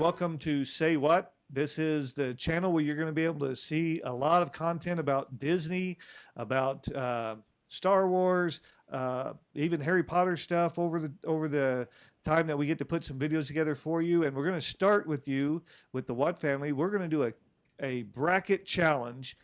welcome to Say What. This is the channel where you're going to be able to see a lot of content about Disney, about Star Wars, even Harry Potter stuff over the time that we get to put some videos together for you. And we're going to start with you with the What family. We're going to do a bracket challenge.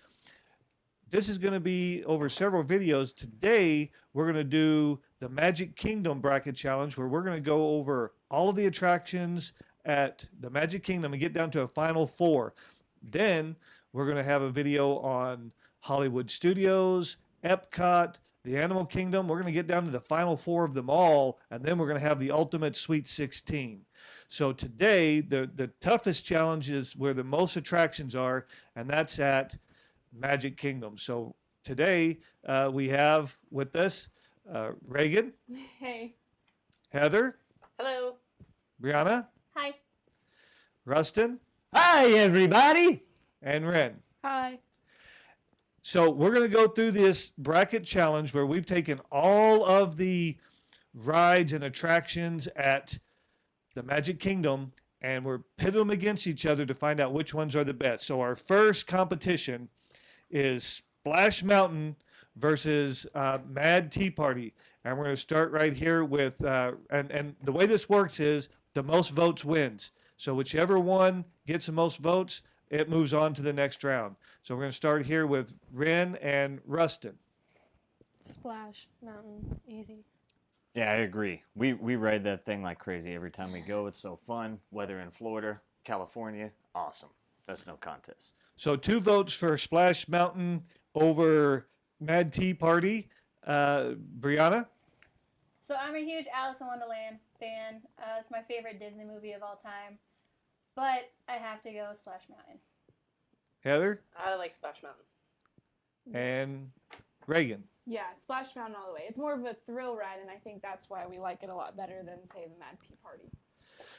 This is going to be over several videos. Today, we're going to do the Magic Kingdom bracket challenge, where we're going to go over all of the attractions at the Magic Kingdom and get down to a final four. Then we're going to have a video on Hollywood Studios, Epcot, the Animal Kingdom. We're going to get down to the final four of them all, and then we're going to have the ultimate Sweet 16. So today, the toughest challenge is where the most attractions are, and that's at Magic Kingdom. So today we have with us Reagan. Hey. Heather. Hello. Brianna. Hi. Rustin. Hi, everybody. And Ren. Hi. So we're going to go through this bracket challenge where we've taken all of the rides and attractions at the Magic Kingdom and we're pitting them against each other to find out which ones are the best. So our first competition is Splash Mountain versus Mad Tea Party. And we're going to start right here with, and the way this works is the most votes wins. So whichever one gets the most votes, it moves on to the next round. So we're going to start here with Ren and Rustin. Splash Mountain, easy. Yeah, I agree. We ride that thing like crazy every time we go. It's so fun. Whether in Florida, California, awesome. That's no contest. So 2 votes for Splash Mountain over Mad Tea Party. Brianna? So I'm a huge Alice in Wonderland fan. It's my favorite Disney movie of all time. But I have to go with Splash Mountain. Heather? I like Splash Mountain. And Reagan? Yeah, Splash Mountain all the way. It's more of a thrill ride, and I think that's why we like it a lot better than, say, the Mad Tea Party.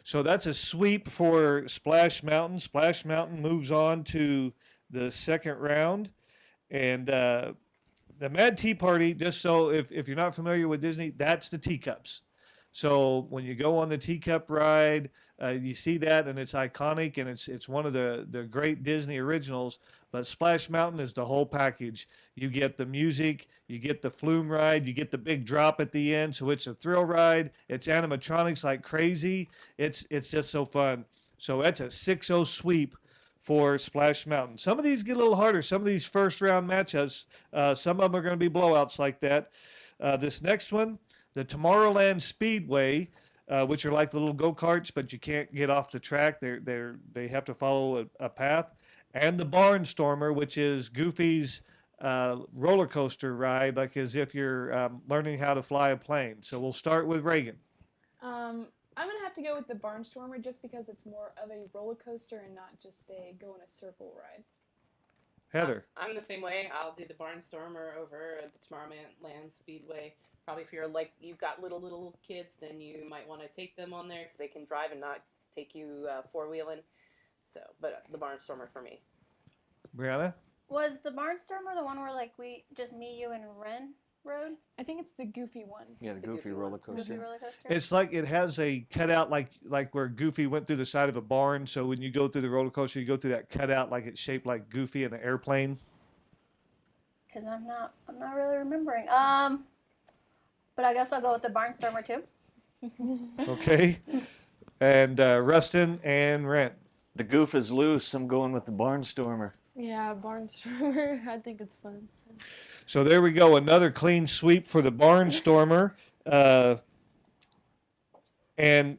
So that's a sweep for Splash Mountain. Splash Mountain moves on to the second round. And the Mad Tea Party, just so if you're not familiar with Disney, that's the teacups. So when you go on the teacup ride, you see that, and it's iconic, and it's one of the great Disney originals. But Splash Mountain is the whole package. You get the music, you get the flume ride, you get the big drop at the end. So it's a thrill ride. It's animatronics like crazy. It's just so fun. So that's a 6-0 sweep for Splash Mountain. Some of these get a little harder. Some of these first round matchups, some of them are going to be blowouts like that. This next one, the Tomorrowland Speedway, which are like the little go-karts, but you can't get off the track. They have to follow a path. And the Barnstormer, which is Goofy's roller coaster ride, like as if you're learning how to fly a plane. So we'll start with Reagan. I'm going to have to go with the Barnstormer just because it's more of a roller coaster and not just a go in a circle ride. Heather. I'm the same way. I'll do the Barnstormer over the Tomorrowland Speedway. Probably if you're like you've got little kids, then you might want to take them on there because they can drive and not take you four-wheeling. So, but the Barnstormer for me. Brianna? Was the Barnstormer the one where just me, you, and Ren rode? I think it's the Goofy one. Yeah, the Goofy roller coaster. Goofy roller coaster? It's like it has a cutout like where Goofy went through the side of a barn. So when you go through the roller coaster, you go through that cutout like it's shaped like Goofy in an airplane. Because I'm not really remembering. But I guess I'll go with the Barnstormer too. Okay. And Rustin and Ren. The goof is loose. I'm going with the Barnstormer. Yeah, Barnstormer. I think it's fun. So there we go. Another clean sweep for the Barnstormer. And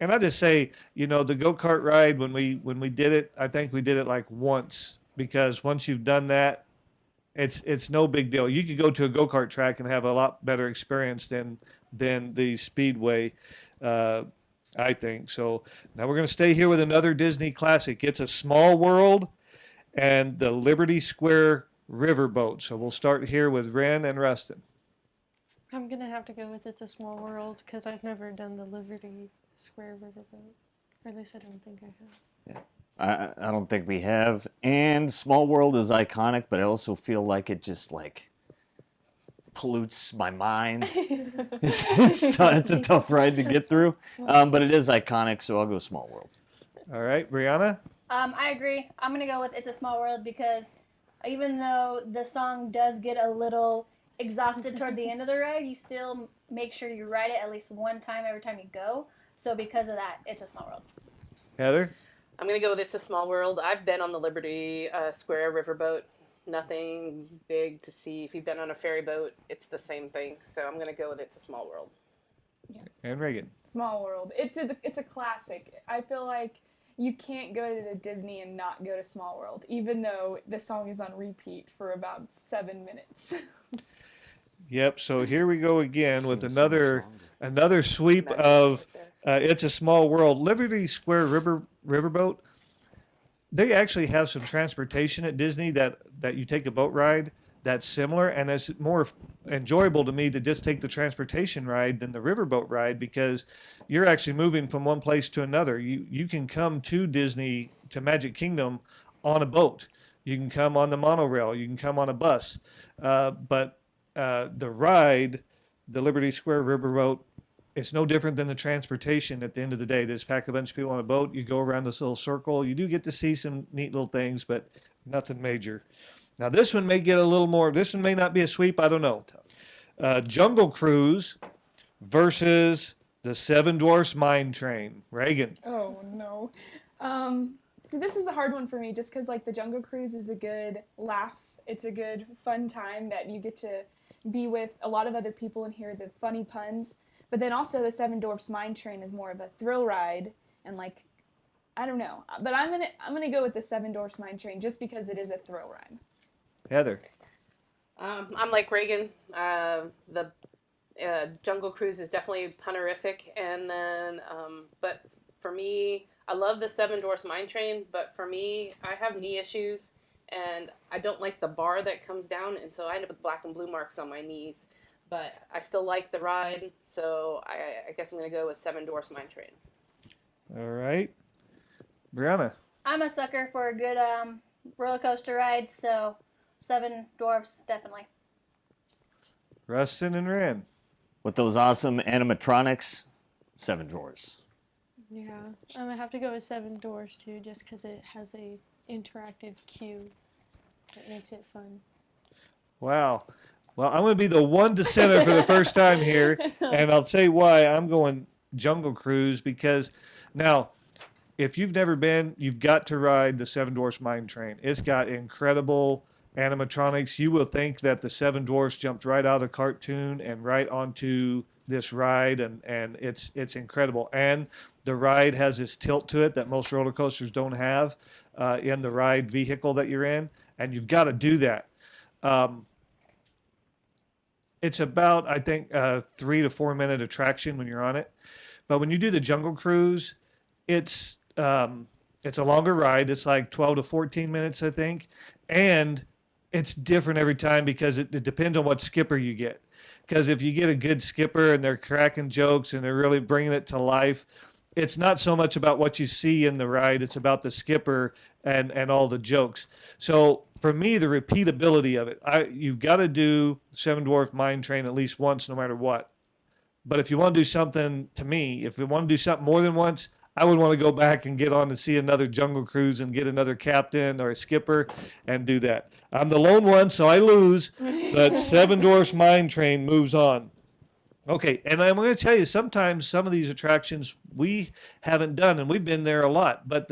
I just say, the go-kart ride, when we did it, I think we did it like once, because once you've done that, it's no big deal. You could go to a go-kart track and have a lot better experience than the Speedway, I think. So now we're going to stay here with another Disney classic. It's A Small World and the Liberty Square Riverboat. So we'll start here with Ren and Rustin. I'm going to have to go with It's a Small World because I've never done the Liberty Square Riverboat. Or at least I don't think I have. Yeah. I don't think we have. And Small World is iconic, but I also feel like it just pollutes my mind. It's a tough ride to get through, but it is iconic, so I'll go Small World. All right, Brianna? I agree. I'm gonna go with "It's a Small World" because even though the song does get a little exhausted toward the end of the ride, you still make sure you ride it at least one time every time you go. So because of that, "It's a Small World." Heather? I'm gonna go with "It's a Small World." I've been on the Liberty Square riverboat. Nothing big to see. If you've been on a ferry boat, it's the same thing. So I'm gonna go with "It's a Small World." And Reagan? Small World. It's a classic. I feel like you can't go to Disney and not go to Small World, even though the song is on repeat for about 7 minutes. Yep, so here we go again with Seems so much another longer. sweep Magic of right there. It's a Small World. Liberty Square Riverboat, they actually have some transportation at Disney that you take a boat ride that's similar, and it's more enjoyable to me to just take the transportation ride than the riverboat ride because you're actually moving from one place to another. You can come to Disney, to Magic Kingdom, on a boat. You can come on the monorail. You can come on a bus. But the ride, the Liberty Square Riverboat, it's no different than the transportation at the end of the day. They just pack a bunch of people on a boat. You go around this little circle. You do get to see some neat little things, but nothing major. Now, this one may get a little more. This one may not be a sweep. I don't know. Jungle Cruise versus the Seven Dwarfs Mine Train. Reagan. Oh no. See, this is a hard one for me just because like the Jungle Cruise is a good laugh. It's a good fun time that you get to be with a lot of other people and hear the funny puns. But then also the Seven Dwarfs Mine Train is more of a thrill ride and like I don't know. But I'm gonna go with the Seven Dwarfs Mine Train just because it is a thrill ride. Heather. I'm like Reagan. The Jungle Cruise is definitely punerific, and then, but for me, I love the Seven Dwarfs Mine Train. But for me, I have knee issues, and I don't like the bar that comes down, and so I end up with black and blue marks on my knees. But I still like the ride, so I guess I'm gonna go with Seven Dwarfs Mine Train. All right. Brianna. I'm a sucker for a good roller coaster ride, so Seven Dwarfs definitely. Rustin and Ren. With those awesome animatronics, Seven Dwarfs. Yeah, I'm gonna have to go with Seven Doors too, just because it has a interactive queue that makes it fun. Wow. Well, I'm going to be the one dissenter for the first time here, and I'll tell you why I'm going Jungle Cruise because now, if you've never been, you've got to ride the Seven Dwarfs Mine Train. It's got incredible animatronics. You will think that the Seven Dwarfs jumped right out of the cartoon and right onto this ride, and it's incredible. And the ride has this tilt to it that most roller coasters don't have in the ride vehicle that you're in, and you've got to do that. It's about, I think, 3 to 4 minute attraction when you're on it. But when you do the Jungle Cruise, it's a longer ride. It's like 12 to 14 minutes, I think. And it's different every time because it depends on what skipper you get. Because if you get a good skipper and they're cracking jokes and they're really bringing it to life, it's not so much about what you see in the ride. It's about the skipper and all the jokes. So for me, the repeatability of it, you've got to do Seven Dwarf Mine Train at least once, no matter what. But if you want to do something, to me, if you want to do something more than once, I would want to go back and get on and see another Jungle Cruise and get another captain or a skipper and do that. I'm the lone one, so I lose. But Seven Dwarfs Mine Train moves on. Okay, and I'm going to tell you, sometimes some of these attractions we haven't done, and we've been there a lot. But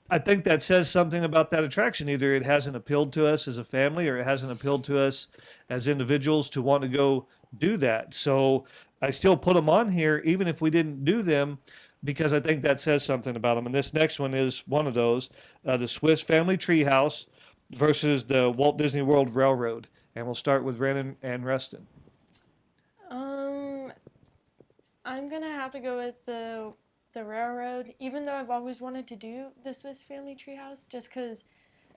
I think that says something about that attraction. Either it hasn't appealed to us as a family, or it hasn't appealed to us as individuals to want to go do that. So I still put them on here, even if we didn't do them, because I think that says something about them. And this next one is one of those, the Swiss Family Treehouse versus the Walt Disney World Railroad. And we'll start with Ren and Rustin. I'm gonna have to go with the railroad, even though I've always wanted to do the Swiss Family Treehouse, just because,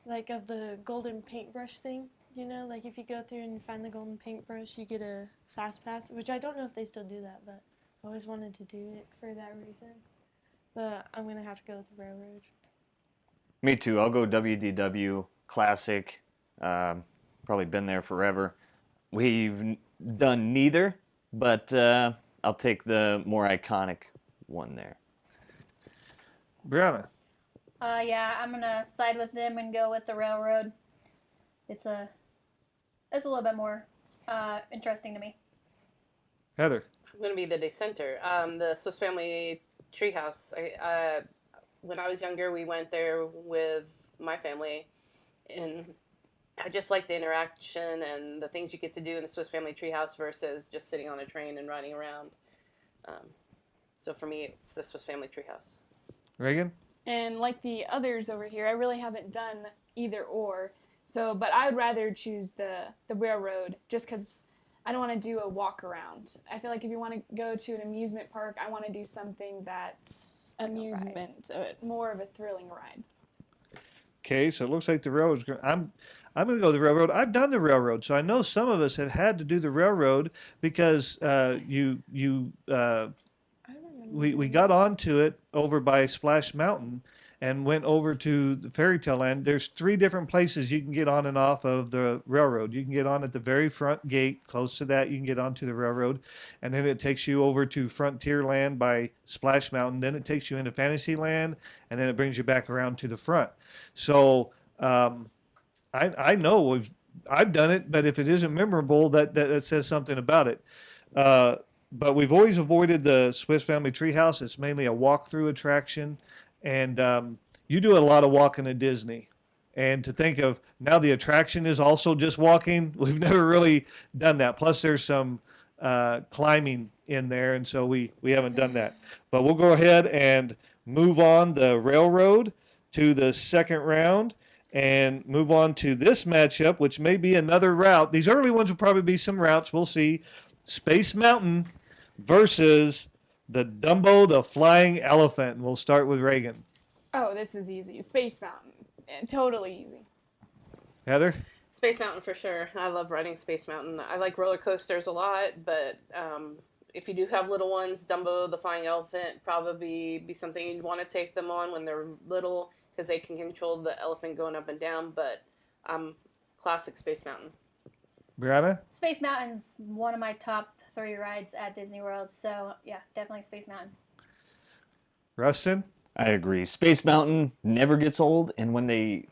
like, of the golden paintbrush thing. You know, like if you go through and find the golden paintbrush, you get a fast pass, which I don't know if they still do that, but I always wanted to do it for that reason. But I'm gonna have to go with the railroad. Me too. I'll go WDW Classic. Probably been there forever. We've done neither, but I'll take the more iconic one there. Brianna. Yeah, I'm gonna side with them and go with the railroad. It's a little bit more interesting to me. Heather. I'm going to be the dissenter. The Swiss Family Treehouse. When I was younger, we went there with my family, and I just like the interaction and the things you get to do in the Swiss Family Treehouse versus just sitting on a train and riding around. So for me, it's the Swiss Family Treehouse. Reagan. And like the others over here, I really haven't done either or. So, but I would rather choose the railroad just because I don't want to do a walk around. I feel like if you want to go to an amusement park, I want to do something that's amusement, more of a thrilling ride. Okay, so it looks like the railroad's going. I'm going to go the railroad. I've done the railroad, so I know some of us have had to do the railroad because we got onto it over by Splash Mountain and went over to the Fairy Tale Land. There's 3 different places you can get on and off of the railroad. You can get on at the very front gate, close to that. You can get onto the railroad, and then it takes you over to Frontierland by Splash Mountain. Then it takes you into Fantasyland, and then it brings you back around to the front. So I know I've done it, but if it isn't memorable, that says something about it. But we've always avoided the Swiss Family Treehouse. It's mainly a walkthrough attraction. And you do a lot of walking at Disney. And to think of now the attraction is also just walking, we've never really done that. Plus there's some climbing in there, and so we haven't done that. But we'll go ahead and move on the railroad to the second round and move on to this matchup, which may be another route. These early ones will probably be some routes. We'll see. Space Mountain versus the Dumbo, the Flying Elephant. And we'll start with Reagan. Oh, this is easy. Space Mountain. Totally easy. Heather? Space Mountain for sure. I love riding Space Mountain. I like roller coasters a lot, but if you do have little ones, Dumbo, the Flying Elephant, probably be something you'd want to take them on when they're little because they can control the elephant going up and down. But classic Space Mountain. Brianna? Space Mountain's one of my top 3 rides at Disney World, so yeah, definitely Space Mountain. Rustin? I agree. Space Mountain never gets old, and when they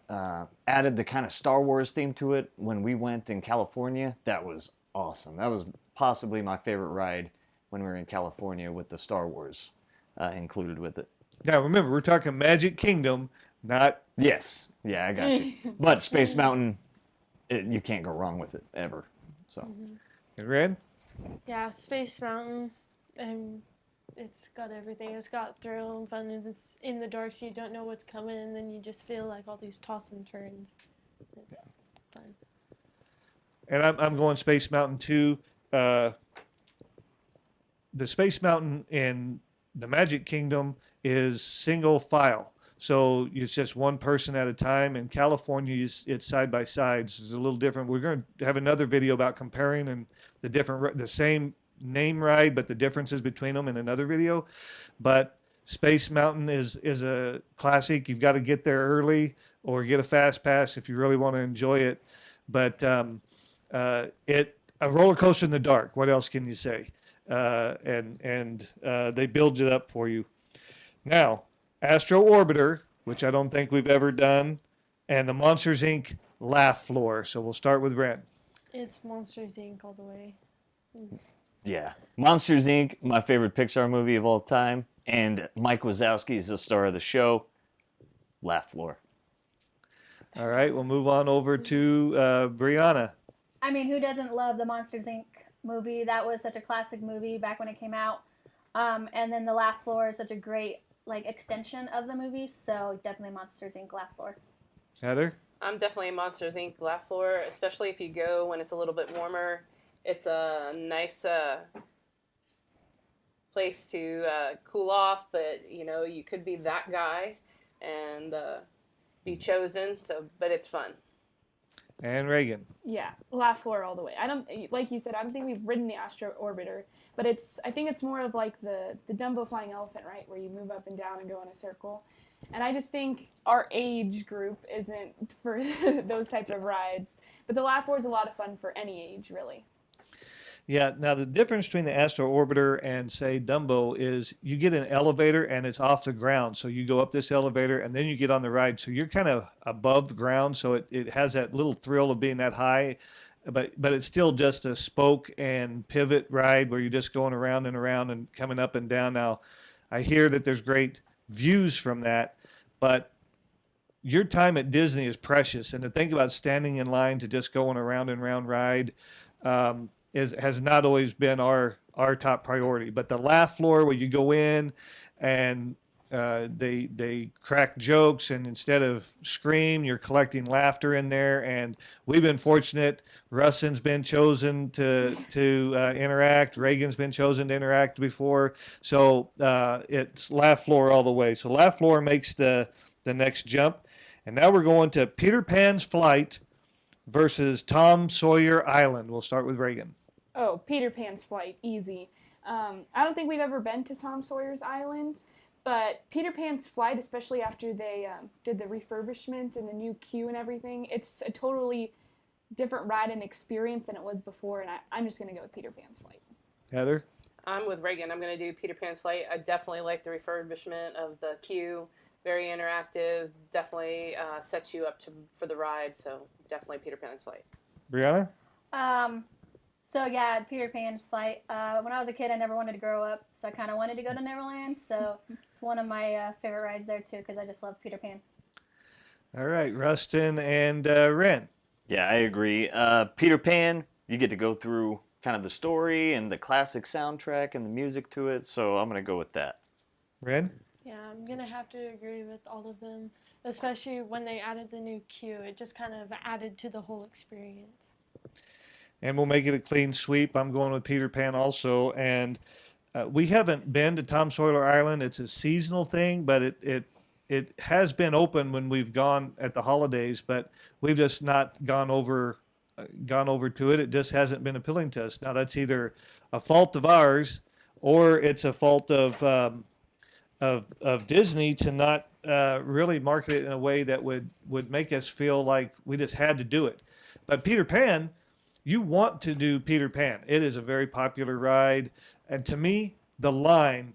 added the kind of Star Wars theme to it when we went in California, that was awesome. That was possibly my favorite ride when we were in California with the Star Wars included with it. Now remember, we're talking Magic Kingdom, not... Yes. Yeah, I got you. But Space Mountain, you can't go wrong with it, ever. So. And Ren? Yeah, Space Mountain, and it's got everything. It's got thrill and fun. It's in the dark, so you don't know what's coming, and then you just feel like all these toss and turns. It's fun. And I'm going Space Mountain too. The Space Mountain in the Magic Kingdom is single file. So it's just one person at a time. In California, it's side by side. So it's a little different. We're going to have another video about comparing and the same name ride, but the differences between them in another video. But Space Mountain is a classic. You've got to get there early or get a fast pass if you really want to enjoy it. But a roller coaster in the dark. What else can you say? And they build it up for you. Now, Astro Orbiter, which I don't think we've ever done, and the Monsters Inc. Laugh Floor. So we'll start with Ren. It's Monsters Inc. all the way. Yeah. Monsters, Inc., my favorite Pixar movie of all time. And Mike Wazowski is the star of the show. Laugh Floor. All right, we'll move on over to Brianna. I mean, who doesn't love the Monsters Inc. movie? That was such a classic movie back when it came out. And then the Laugh Floor is such a great extension of the movie. So definitely Monsters Inc. Laugh Floor. Heather? I'm definitely a Monsters Inc. Laugh Floor, especially if you go when it's a little bit warmer. It's a nice place to cool off, but you could be that guy and be chosen. But it's fun. And Reagan. Yeah, Laugh Floor all the way. I don't, like you said, I don't think we've ridden the Astro Orbiter, but I think it's more of like the Dumbo Flying Elephant, right, where you move up and down and go in a circle. And I just think our age group isn't for those types of rides. But the Laugh Floor is a lot of fun for any age, really. Yeah. Now the difference between the Astro Orbiter and say Dumbo is you get an elevator and it's off the ground. So you go up this elevator and then you get on the ride. So you're kind of above the ground. So it has that little thrill of being that high, but it's still just a spoke and pivot ride where you're just going around and coming up and down. Now I hear that there's great views from that, but your time at Disney is precious, and to think about standing in line to just go on a round and round ride has not always been our top priority. But the laugh floor where you go in and they crack jokes, and instead of scream, you're collecting laughter in there. And we've been fortunate. Rustin's been chosen to interact. Reagan's been chosen to interact before. So it's laugh floor all the way. So laugh floor makes the next jump. And now we're going to Peter Pan's Flight versus Tom Sawyer Island. We'll start with Reagan. Oh, Peter Pan's Flight, easy. I don't think we've ever been to Tom Sawyer's Island, but Peter Pan's Flight, especially after they did the refurbishment and the new queue and everything, it's a totally different ride and experience than it was before, and I'm just going to go with Peter Pan's Flight. Heather? I'm with Reagan. I'm going to do Peter Pan's Flight. I definitely like the refurbishment of the queue. Very interactive. Definitely sets you up for the ride. So definitely Peter Pan's Flight. Brianna? So yeah, Peter Pan's Flight. When I was a kid, I never wanted to grow up, so I kind of wanted to go to Neverland. So it's one of my favorite rides there too, because I just love Peter Pan. All right, Rustin and Ren. Yeah, I agree. Peter Pan, you get to go through kind of the story and the classic soundtrack and the music to it, so I'm going to go with that. Ren? Yeah, I'm going to have to agree with all of them, especially when they added the new queue. It just kind of added to the whole experience. And we'll make it a clean sweep. I'm going with Peter Pan also. And we haven't been to Tom Sawyer Island. It's a seasonal thing, but it has been open when we've gone at the holidays, but we've just not gone over to it. It just hasn't been appealing to us. Now that's either a fault of ours or it's a fault of Disney to not really market it in a way that would make us feel like we just had to do it. But Peter Pan, you want to do Peter Pan. It is a very popular ride. And to me, the line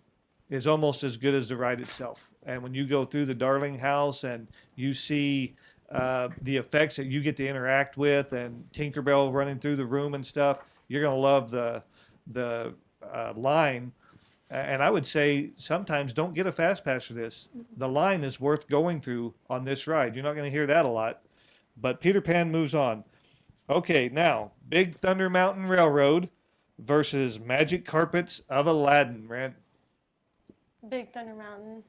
is almost as good as the ride itself. And when you go through the Darling House and you see the effects that you get to interact with and Tinkerbell running through the room and stuff, you're going to love the line. And I would say sometimes don't get a fast pass for this. The line is worth going through on this ride. You're not going to hear that a lot. But Peter Pan moves on. Okay, now, Big Thunder Mountain Railroad versus Magic Carpets of Aladdin. Rand? Big Thunder Mountain.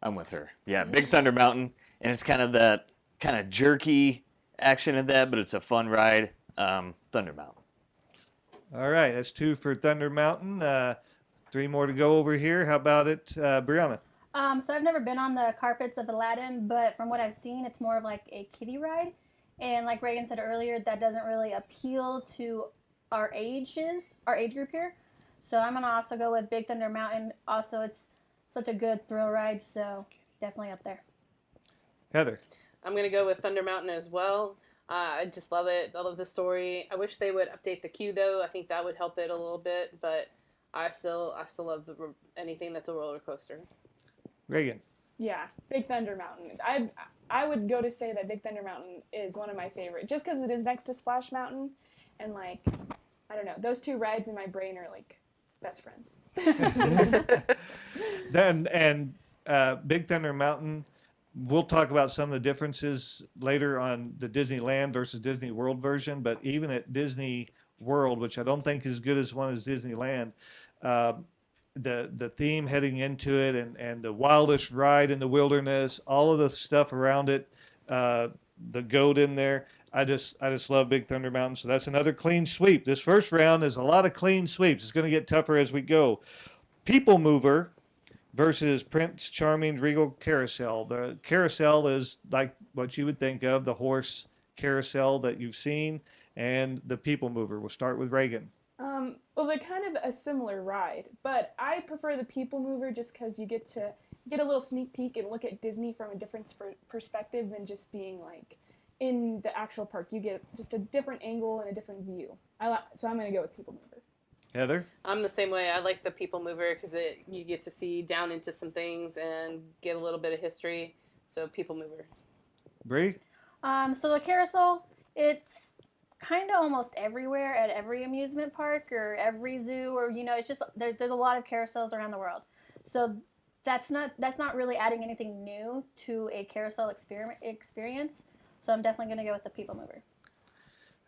I'm with her. Yeah, Big Thunder Mountain, and it's kind of that kind of jerky action in that, but it's a fun ride. Thunder Mountain. All right, that's 2 for Thunder Mountain. 3 more to go over here. How about it, Brianna? So I've never been on the carpets of Aladdin, but from what I've seen, it's more of like a kiddie ride. And like Reagan said earlier, that doesn't really appeal to our age group here. So I'm going to also go with Big Thunder Mountain. Also, it's such a good thrill ride, so definitely up there. Heather? I'm going to go with Thunder Mountain as well. I just love it. I love the story. I wish they would update the queue, though. I think that would help it a little bit, but I still love anything that's a roller coaster. Reagan? Yeah, Big Thunder Mountain. I would go to say that Big Thunder Mountain is one of my favorite, just because it is next to Splash Mountain, and like, I don't know, those 2 rides in my brain are like best friends. Big Thunder Mountain, we'll talk about some of the differences later on the Disneyland versus Disney World version, but even at Disney World, which I don't think is as good as one as Disneyland, the theme heading into it and the wildest ride in the wilderness, all of the stuff around it, the goat in there. I just love Big Thunder Mountain. So that's another clean sweep. This first round is a lot of clean sweeps. It's going to get tougher as we go. People Mover versus Prince Charming's Regal Carousel. The carousel is like what you would think of, the horse carousel that you've seen, and the People Mover. We'll start with Reagan. Well, they're kind of a similar ride, but I prefer the People Mover just because you get to get a little sneak peek and look at Disney from a different perspective than just being like, in the actual park. You get just a different angle and a different view. So I'm going to go with People Mover. Heather? I'm the same way. I like the People Mover because you get to see down into some things and get a little bit of history. So People Mover. Bree? So the carousel, it's kind of almost everywhere at every amusement park or every zoo, or it's just there's a lot of carousels around the world. So that's not really adding anything new to a carousel experience. So I'm definitely going to go with the People Mover.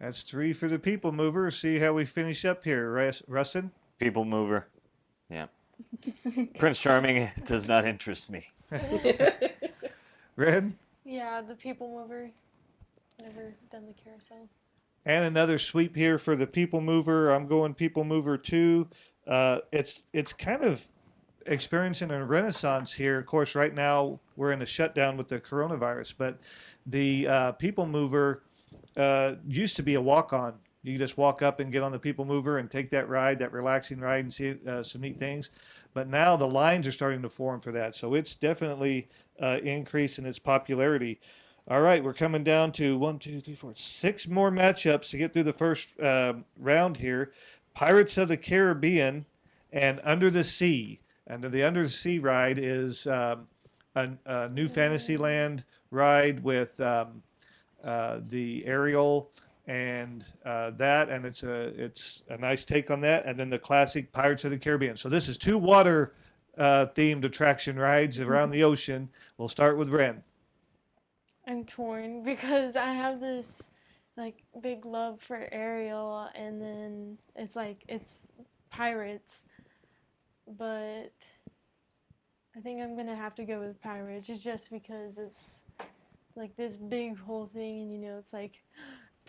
That's 3 for the People Mover. See how we finish up here, Rustin? People mover. Yeah. Prince Charming does not interest me. Red? Yeah, the People Mover. Never done the carousel. And another sweep here for the People Mover. I'm going People Mover 2. It's kind of experiencing a renaissance here. Of course, right now we're in a shutdown with the coronavirus, but the People Mover used to be a walk-on. You could just walk up and get on the People Mover and take that ride, that relaxing ride, and see some neat things. But now the lines are starting to form for that, so it's definitely increased in its popularity. All right, we're coming down to 6 more matchups to get through the first round here. Pirates of the Caribbean and Under the Sea. And the Under the Sea ride is a new Fantasyland ride with the Ariel and that, and it's a nice take on that. And then the classic Pirates of the Caribbean. So this is 2 water themed attraction rides around the ocean. We'll start with Ren. I'm torn because I have this like big love for Ariel, and then it's pirates, but I think I'm gonna have to go with pirates just because it's like this big whole thing, and it's like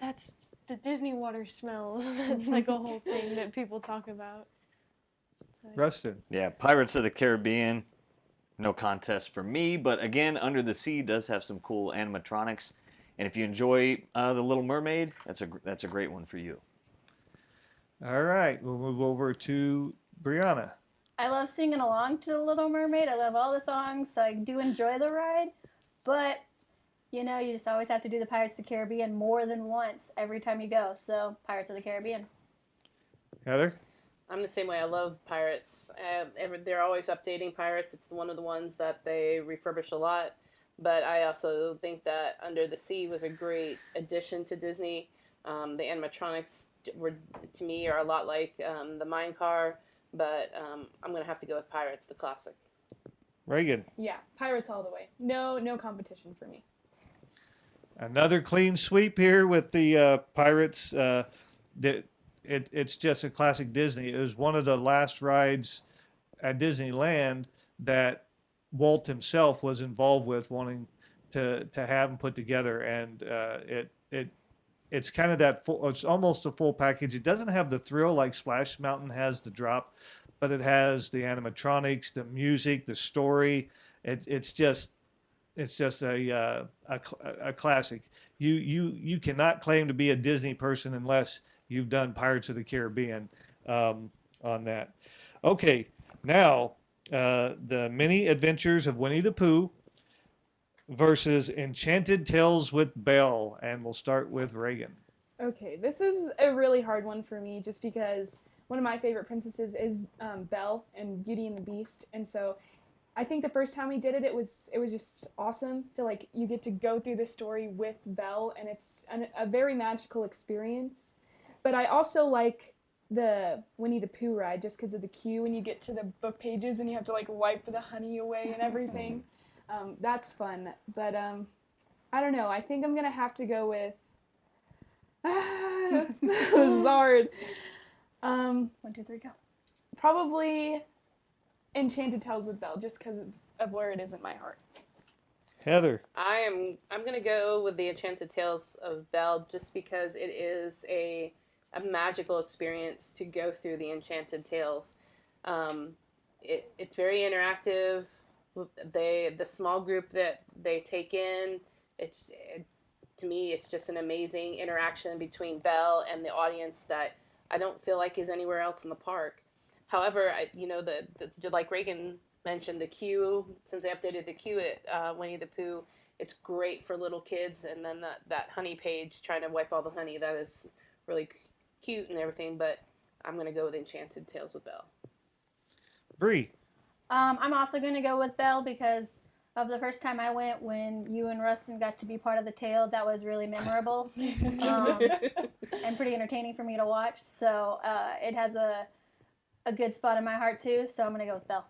that's the Disney water smell. That's like a whole thing that people talk about. So, Rustin. Yeah, Pirates of the Caribbean, no contest for me. But again, Under the Sea does have some cool animatronics, and if you enjoy The Little Mermaid, that's a great one for you. All right, we'll move over to Brianna. I love singing along to The Little Mermaid. I love all the songs, so I do enjoy the ride. But you just always have to do the Pirates of the Caribbean more than once every time you go. So Pirates of the Caribbean. Heather? I'm the same way. I love Pirates. They're always updating Pirates. It's one of the ones that they refurbish a lot. But I also think that Under the Sea was a great addition to Disney. The animatronics to me are a lot like the Mine Car, but I'm going to have to go with Pirates, the classic. Reagan. Yeah, Pirates all the way. No competition for me. Another clean sweep here with the Pirates. It's just a classic Disney. It was one of the last rides at Disneyland that Walt himself was involved with, wanting to have and put together, and it's kind of that full. It's almost a full package. It doesn't have the thrill like Splash Mountain has, the drop, but it has the animatronics, the music, the story. It's just a classic. You cannot claim to be a Disney person unless you've done Pirates of the Caribbean on that. Okay, now the Mini Adventures of Winnie the Pooh versus Enchanted Tales with Belle, and we'll start with Reagan. Okay, this is a really hard one for me just because one of my favorite princesses is Belle and Beauty and the Beast, and so I think the first time we did it, it was just awesome to you get to go through the story with Belle, and it's a very magical experience. But I also like the Winnie the Pooh ride just because of the queue when you get to the book pages and you have to wipe the honey away and everything. That's fun, but I don't know. I think I'm gonna have to go with. This is hard. 1, 2, 3, go. Probably Enchanted Tales with Belle, just because of where it is in my heart. Heather. I'm gonna go with the Enchanted Tales of Belle just because it is a magical experience to go through the Enchanted Tales. It's very interactive. The small group that they take in, to me it's just an amazing interaction between Belle and the audience that I don't feel like is anywhere else in the park. However, like Reagan mentioned, the queue, since they updated the queue at Winnie the Pooh, it's great for little kids. And then that honey page trying to wipe all the honey, that is really cute and everything. But I'm gonna go with Enchanted Tales with Belle. Bree. I'm also going to go with Belle because of the first time I went when you and Rustin got to be part of the tale. That was really memorable and pretty entertaining for me to watch. So it has a good spot in my heart too. So I'm going to go with Belle.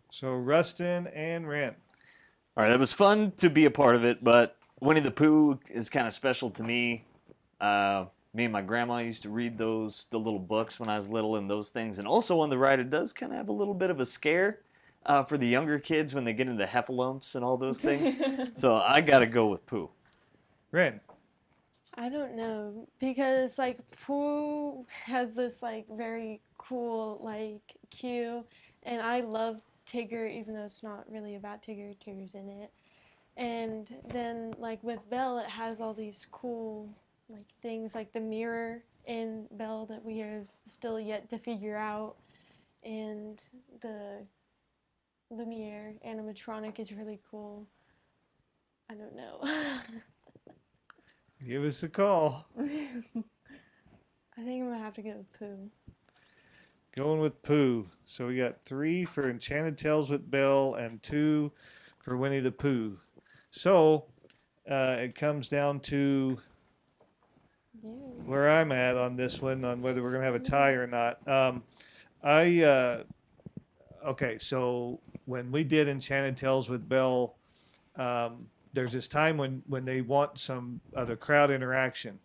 So Rustin and Rand. All right, it was fun to be a part of it, but Winnie the Pooh is kind of special to me. Me and my grandma used to read the little books when I was little and those things. And also on the ride, it does kind of have a little bit of a scare for the younger kids when they get into heffalumps and all those things. So I got to go with Pooh. Rand. I don't know, because like Pooh has this like very cool like queue, and I love Tigger, even though it's not really about Tigger. Tigger's in it. And then like with Belle, it has all these cool like things like the mirror in Belle that we have still yet to figure out, and the Lumiere animatronic is really cool. I don't know. Give us a call. I think I'm gonna have to go with Pooh. Going with Pooh. So we got 3 for Enchanted Tales with Belle and 2 for Winnie the Pooh. So it comes down to where I'm at on this one, on whether we're going to have a tie or not. Okay, so when we did Enchanted Tales with Belle, there's this time when they want some other crowd interaction.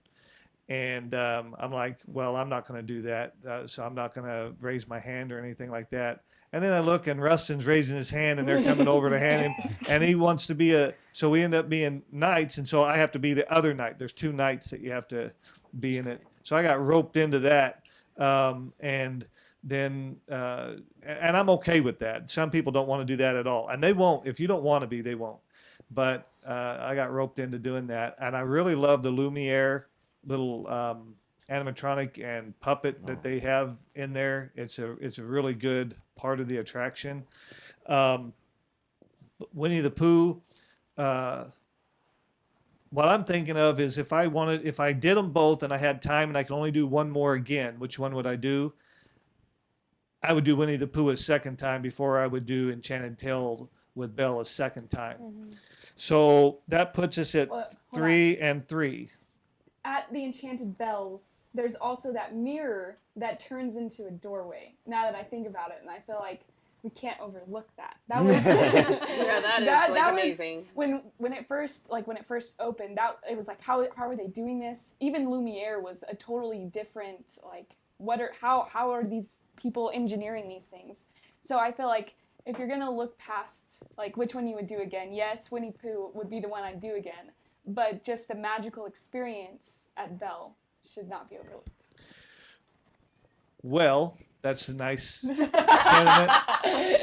And I'm like, well, I'm not going to do that. So I'm not going to raise my hand or anything like that. And then I look and Rustin's raising his hand and they're coming over to hand him. And he wants to be so we end up being knights. And so I have to be the other knight. There's 2 knights that you have to be in it. So I got roped into that. And then, and I'm okay with that. Some people don't want to do that at all. And they won't. If you don't want to be, they won't. But I got roped into doing that. And I really love the Lumiere little animatronic and puppet that they have in there. It's a really good part of the attraction. Winnie the Pooh, what I'm thinking of is if I did them both and I had time and I could only do one more again, which one would I do? I would do Winnie the Pooh a second time before I would do Enchanted Tales with Belle a second time. Mm-hmm. So that puts us at Well, hold 3 and 3. At the Enchanted Bells, there's also that mirror that turns into a doorway. Now that I think about it, and I feel like we can't overlook that. That was Yeah, that is amazing. When it first opened. It was like how are they doing this? Even Lumiere was a totally different how are these people engineering these things? So I feel like if you're gonna look past like which one you would do again, yes, Winnie Pooh would be the one I'd do again. But just the magical experience at Belle should not be overlooked. Well, that's a nice sentiment.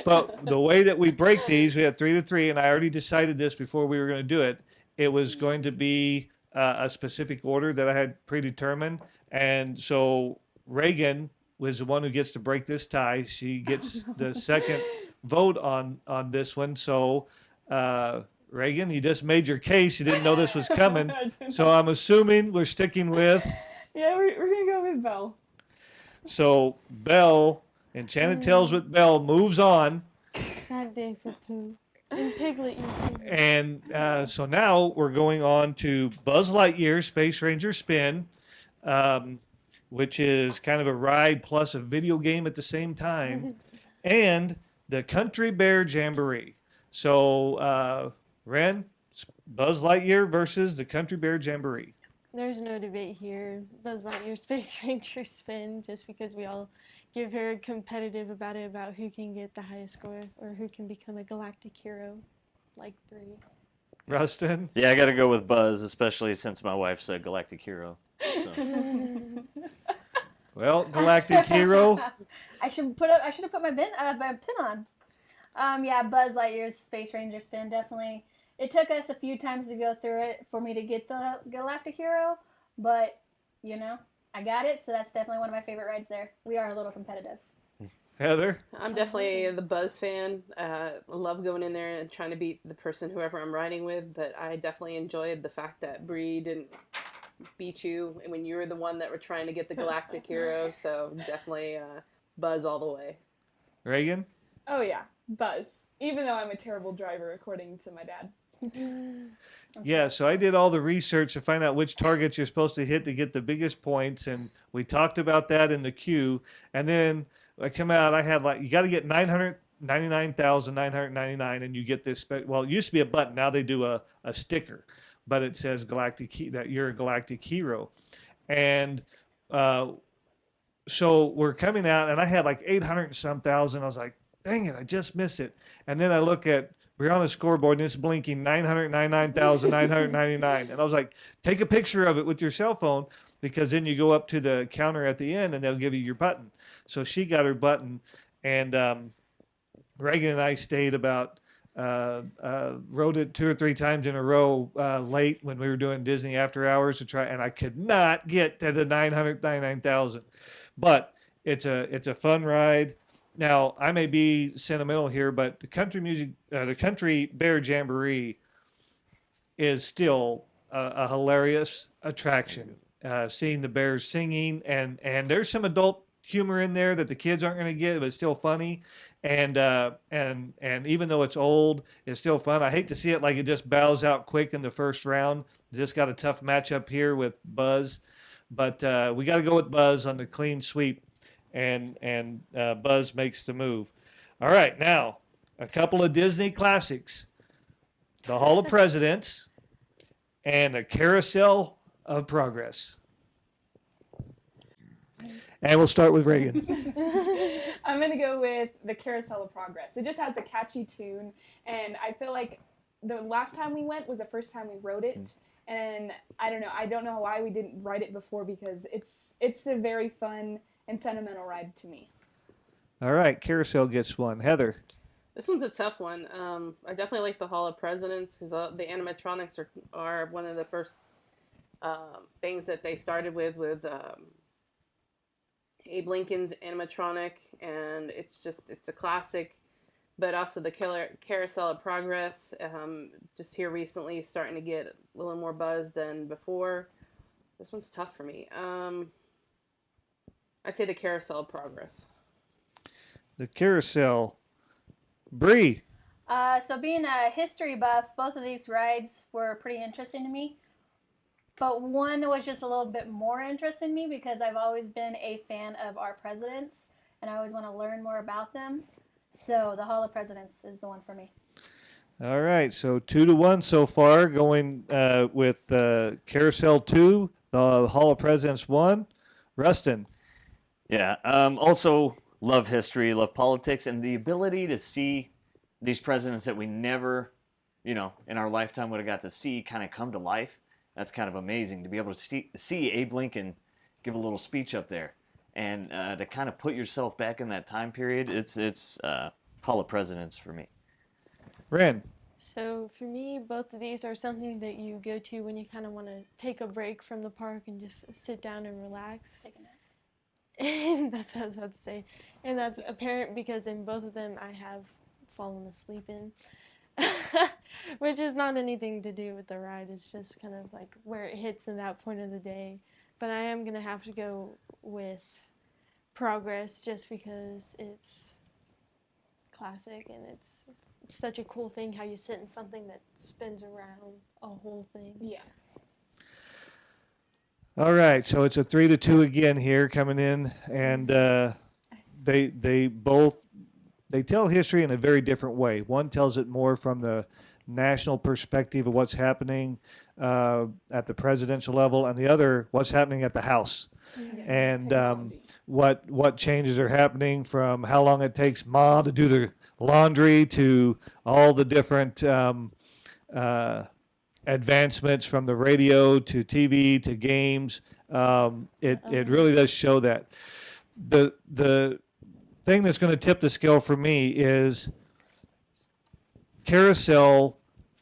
But the way that we break these, we have 3 to 3, and I already decided this before we were going to do it. It was going to be a specific order that I had predetermined. And so Reagan was the one who gets to break this tie. She gets the second vote on this one. So, Reagan, you just made your case. You didn't know this was coming. So I'm assuming we're sticking with. Yeah, we're going to go with Belle. So Belle, Enchanted Tales with Belle moves on. Sad day for Pooh. And Piglet, you too. And so now we're going on to Buzz Lightyear Space Ranger Spin, which is kind of a ride plus a video game at the same time, and the Country Bear Jamboree. So, Ren, Buzz Lightyear versus the Country Bear Jamboree. There's no debate here. Buzz Lightyear Space Ranger Spin, just because we all get very competitive about it, about who can get the highest score or who can become a galactic hero, like Bree. Rustin? Yeah, I got to go with Buzz, especially since my wife's a galactic hero. So. Well, galactic hero. I should have put my pin on. Yeah, Buzz Lightyear's Space Ranger Spin, definitely. It took us a few times to go through it for me to get the Galactic Hero, but, I got it, so that's definitely one of my favorite rides there. We are a little competitive. Heather? I'm definitely the Buzz fan. I love going in there and trying to beat the person, whoever I'm riding with, but I definitely enjoyed the fact that Bree didn't beat you when you were the one that were trying to get the Galactic Hero, so definitely Buzz all the way. Reagan? Oh yeah, Buzz. Even though I'm a terrible driver, according to my dad. Yeah, so I did all the research to find out which targets you're supposed to hit to get the biggest points, and we talked about that in the queue. And then I come out, I had you got to get 999,999, and you get this. Well, it used to be a button, now they do a sticker, but it says that you're a galactic hero, and so we're coming out, and I had 800 and some thousand. I was like, dang it, I just missed it. And then I look at Brianna's scoreboard, and it's blinking 999,999. And I was like, take a picture of it with your cell phone, because then you go up to the counter at the end, and they'll give you your button. So she got her button, and Reagan and I stayed rode it 2 or 3 times in a row late when we were doing Disney After Hours to try, and I could not get to the 999,000. But it's a fun ride. Now, I may be sentimental here, but the Country Bear Jamboree is still a hilarious attraction. Seeing the bears singing, and there's some adult humor in there that the kids aren't going to get, but it's still funny. And even though it's old, it's still fun. I hate to see it it just bows out quick in the first round. Just got a tough matchup here with Buzz, but we got to go with Buzz on the clean sweep. And Buzz makes the move. All right, now a couple of Disney classics: the Hall of Presidents and a Carousel of Progress. And we'll start with Reagan. I'm gonna go with the Carousel of Progress. It just has a catchy tune, and I feel like the last time we went was the first time we rode it. And I don't know why we didn't ride it before, because it's a very fun and sentimental ride to me. All right, Carousel gets one. Heather. This one's a tough one. I definitely like the Hall of Presidents, because the animatronics are one of the first things that they started with Abe Lincoln's animatronic, and it's a classic. But also the Carousel of Progress, just here recently, starting to get a little more buzz than before. This one's tough for me. I'd say the Carousel of Progress. The Carousel. Bree. So being a history buff, both of these rides were pretty interesting to me. But one was just a little bit more interesting to me, because I've always been a fan of our presidents, and I always want to learn more about them. So the Hall of Presidents is the one for me. All right, so 2-1 so far, going with Carousel 2, the Hall of Presidents 1. Rustin. Yeah. Also love history, love politics, and the ability to see these presidents that we never, in our lifetime would have got to see kind of come to life. That's kind of amazing to be able to see Abe Lincoln give a little speech up there, and to kind of put yourself back in that time period. It's Hall of Presidents for me. Ren. So for me, both of these are something that you go to when you kind of want to take a break from the park and just sit down and relax. Take a nap. And that's what I was about to say. And that's apparent because in both of them I have fallen asleep in. Which is not anything to do with the ride. It's just kind of where it hits in that point of the day. But I am going to have to go with Progress, just because it's classic and it's such a cool thing how you sit in something that spins around a whole thing. Yeah. All right, so it's a 3-2 again here coming in, and they both tell history in a very different way. One tells it more from the national perspective of what's happening at the presidential level, and the other what's happening at the House, and what changes are happening, from how long it takes Ma to do the laundry to all the different advancements from the radio to TV to games. It really does show that. The thing that's going to tip the scale for me is Carousel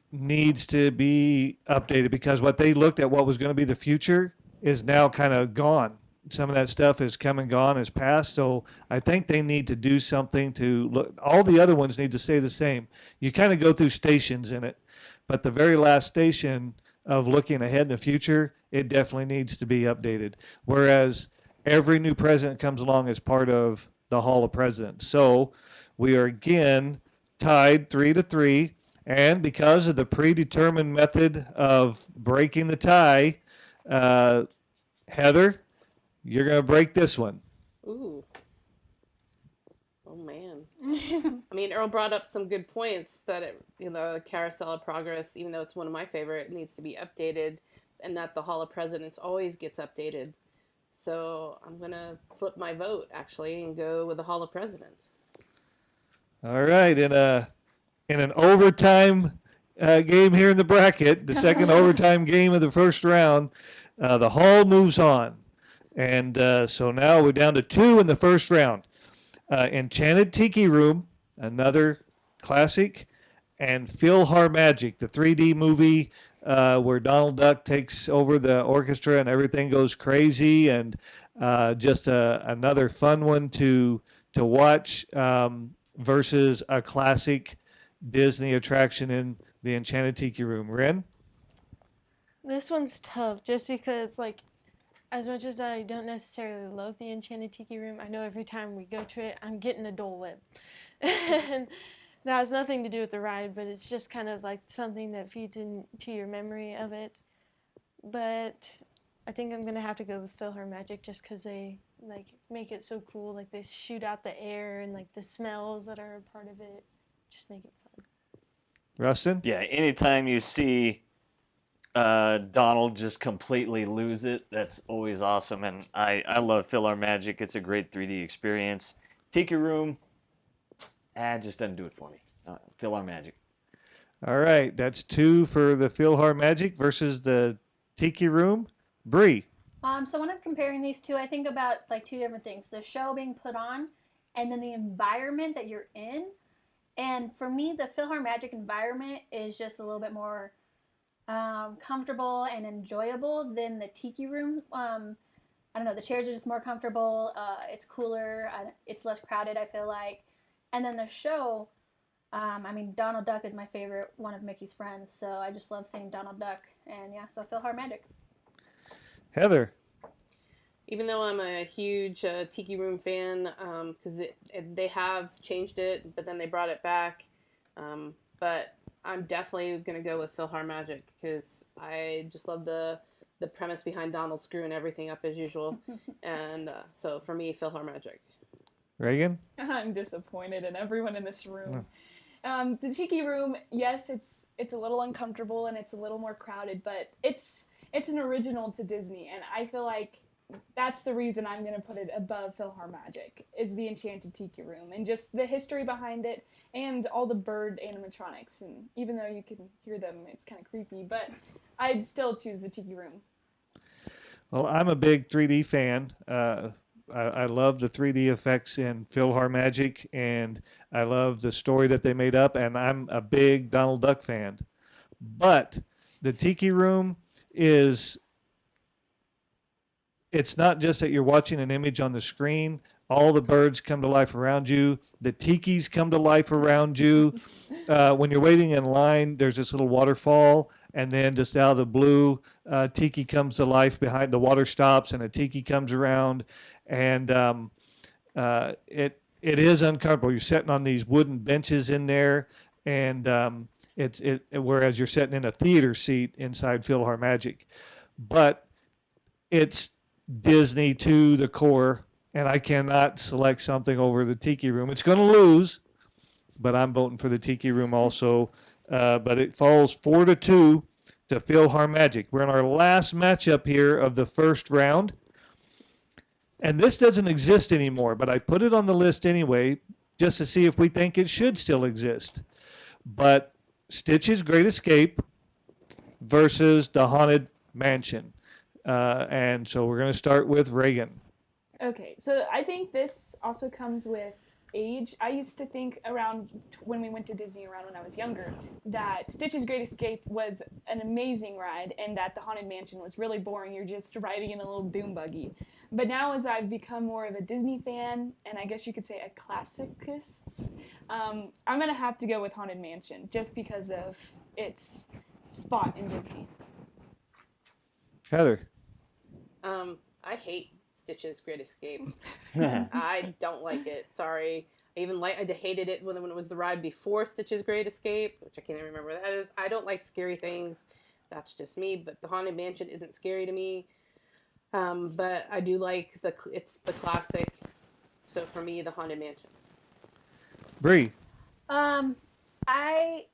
needs to be updated, because what they looked at what was going to be the future is now kind of gone. some of that stuff has come and gone, has passed. So I think they need to do something to look. All the other ones need to stay the same. You kind of go through stations in it, but the very last station of looking ahead in the future, it definitely needs to be updated. Whereas every new president comes along as part of the Hall of Presidents. So we are again tied 3-3. And because of the predetermined method of breaking the tie, Heather, you're going to break this one. Ooh. Oh man. I mean, Earl brought up some good points that Carousel of Progress, even though it's one of my favorite, needs to be updated, and that the Hall of Presidents always gets updated. So I'm gonna flip my vote actually and go with the Hall of Presidents. All right, in an overtime game here in the bracket, the second overtime game of the first round, the Hall moves on, and so now we're down to 2 in the first round. Enchanted Tiki Room, another classic, and PhilharMagic, the 3D movie where Donald Duck takes over the orchestra and everything goes crazy, and just another fun one to watch versus a classic Disney attraction in the Enchanted Tiki Room. Ren? This one's tough just because, like, as much as I don't necessarily love the Enchanted Tiki Room, I know every time we go to it, I'm getting a Dole Whip. And that has nothing to do with the ride, but it's just kind of like something that feeds into your memory of it. But I think I'm going to have to go with PhilharMagic just because they, like, make it so cool. Like, they shoot out the air and, like, the smells that are a part of it just make it fun. Rustin? Yeah, anytime you see Donald just completely lose it, that's always awesome. And I love PhilharMagic. It's a great 3D experience. Tiki Room, just doesn't do it for me. PhilharMagic. All right, that's 2 for the PhilharMagic versus the Tiki Room. Bree? So when I'm comparing these two, I think about like 2 different things: the show being put on, and then the environment that you're in. And for me, the PhilharMagic environment is just a little bit more comfortable and enjoyable than the Tiki Room. I don't know, the chairs are just more comfortable. It's cooler. It's less crowded, I feel like. And then the show, I mean, Donald Duck is my favorite one of Mickey's friends, so I just love seeing Donald Duck. And yeah, so PhilharMagic. Heather? Even though I'm a huge Tiki Room fan, because they have changed it, but then they brought it back. But I'm definitely going to go with PhilharMagic because I just love the premise behind Donald screwing everything up as usual. And so for me, PhilharMagic. Reagan? I'm disappointed in everyone in this room. The Tiki Room, yes, it's a little uncomfortable and it's a little more crowded, but it's an original to Disney, and I feel like that's the reason I'm going to put it above PhilharMagic, is the Enchanted Tiki Room, and just the history behind it, and all the bird animatronics, and even though you can hear them, it's kind of creepy, but I'd still choose the Tiki Room. Well, I'm a big 3D fan. I love the 3D effects in PhilharMagic, and I love the story that they made up, and I'm a big Donald Duck fan. But the Tiki Room it's not just that you're watching an image on the screen. All the birds come to life around you. The tikis come to life around you. When you're waiting in line, there's this little waterfall, and then just out of the blue, tiki comes to life behind the water stops, and a tiki comes around, and it is uncomfortable. You're sitting on these wooden benches in there, and whereas you're sitting in a theater seat inside PhilharMagic, but it's Disney to the core, and I cannot select something over the Tiki Room. It's going to lose, but I'm voting for the Tiki Room also. But it falls 4-2 to PhilharMagic. We're in our last matchup here of the first round, and this doesn't exist anymore, but I put it on the list anyway just to see if we think it should still exist. But Stitch's Great Escape versus the Haunted Mansion. And so we're going to start with Reagan. Okay, so I think this also comes with age, I used to think around when we went to Disney around when I was younger that Stitch's Great Escape was an amazing ride and that the Haunted Mansion was really boring. You're just riding in a little doom buggy. But now as I've become more of a Disney fan, and I guess you could say a classicist, I'm going to have to go with Haunted Mansion just because of its spot in Disney. Heather. I hate Stitch's Great Escape. I don't like it. Sorry. I hated it when it was the ride before Stitch's Great Escape, which I can't even remember what that is. I don't like scary things. That's just me. But the Haunted Mansion isn't scary to me. But I do like it's the classic. So for me, the Haunted Mansion. Bree. I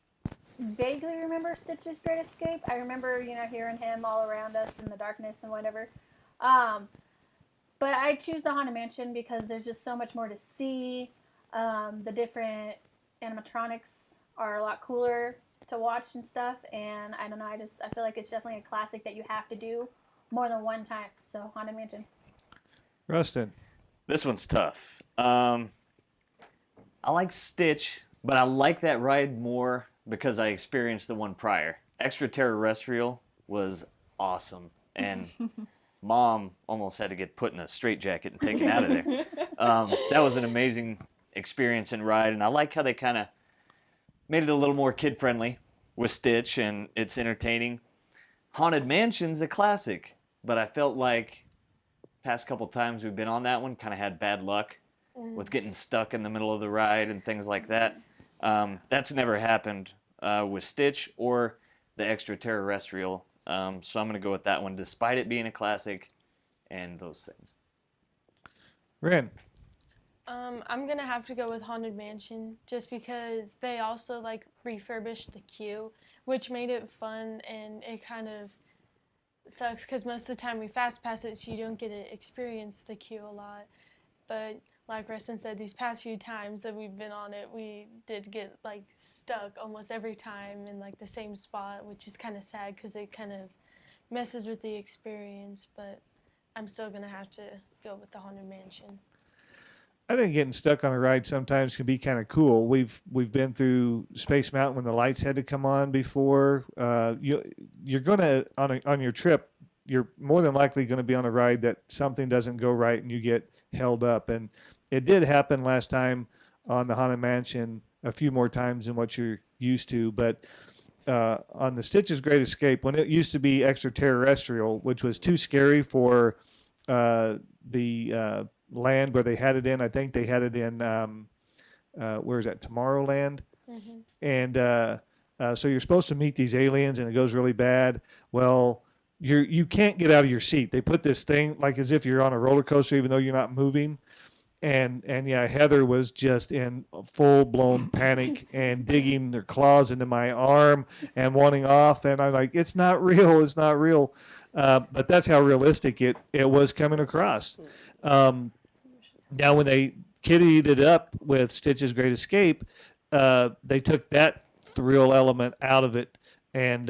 vaguely remember Stitch's Great Escape. I remember, hearing him all around us in the darkness and whatever. But I choose the Haunted Mansion because there's just so much more to see. The different animatronics are a lot cooler to watch and stuff. And I don't know, I feel like it's definitely a classic that you have to do more than one time. So Haunted Mansion. Rustin. This one's tough. I like Stitch, but I like that ride more because I experienced the one prior. Extraterrestrial was awesome, and Mom almost had to get put in a straitjacket and taken out of there. That was an amazing experience and ride, and I like how they kind of made it a little more kid-friendly with Stitch, and it's entertaining. Haunted Mansion's a classic, but I felt like past couple times we've been on that one kind of had bad luck with getting stuck in the middle of the ride and things like that. That's never happened with Stitch or the Extraterrestrial. So I'm going to go with that one, despite it being a classic and those things. Ren. I'm gonna have to go with Haunted Mansion just because they also like refurbished the queue, which made it fun, and it kind of sucks because most of the time we fast pass it, so you don't get to experience the queue a lot. But like Rustin said, these past few times that we've been on it, we did get like stuck almost every time in like the same spot, which is kind of sad because it kind of messes with the experience. But I'm still gonna have to go with the Haunted Mansion. I think getting stuck on a ride sometimes can be kind of cool. We've been through Space Mountain when the lights had to come on before. You're gonna on your trip. You're more than likely going to be on a ride that something doesn't go right and you get held up. And it did happen last time on the Haunted Mansion a few more times than what you're used to. But on the Stitch's Great Escape, when it used to be Extraterrestrial, which was too scary for the land where they had it in. I think they had it in where is that, Tomorrowland? Mm-hmm. And so you're supposed to meet these aliens and it goes really bad. Well, you can't get out of your seat. They put this thing like as if you're on a roller coaster even though you're not moving. And yeah, Heather was just in full blown panic and digging their claws into my arm and wanting off, and I'm like, it's not real, it's not real. But that's how realistic it was coming across. Now, when they kiddied it up with Stitch's Great Escape, they took that thrill element out of it, and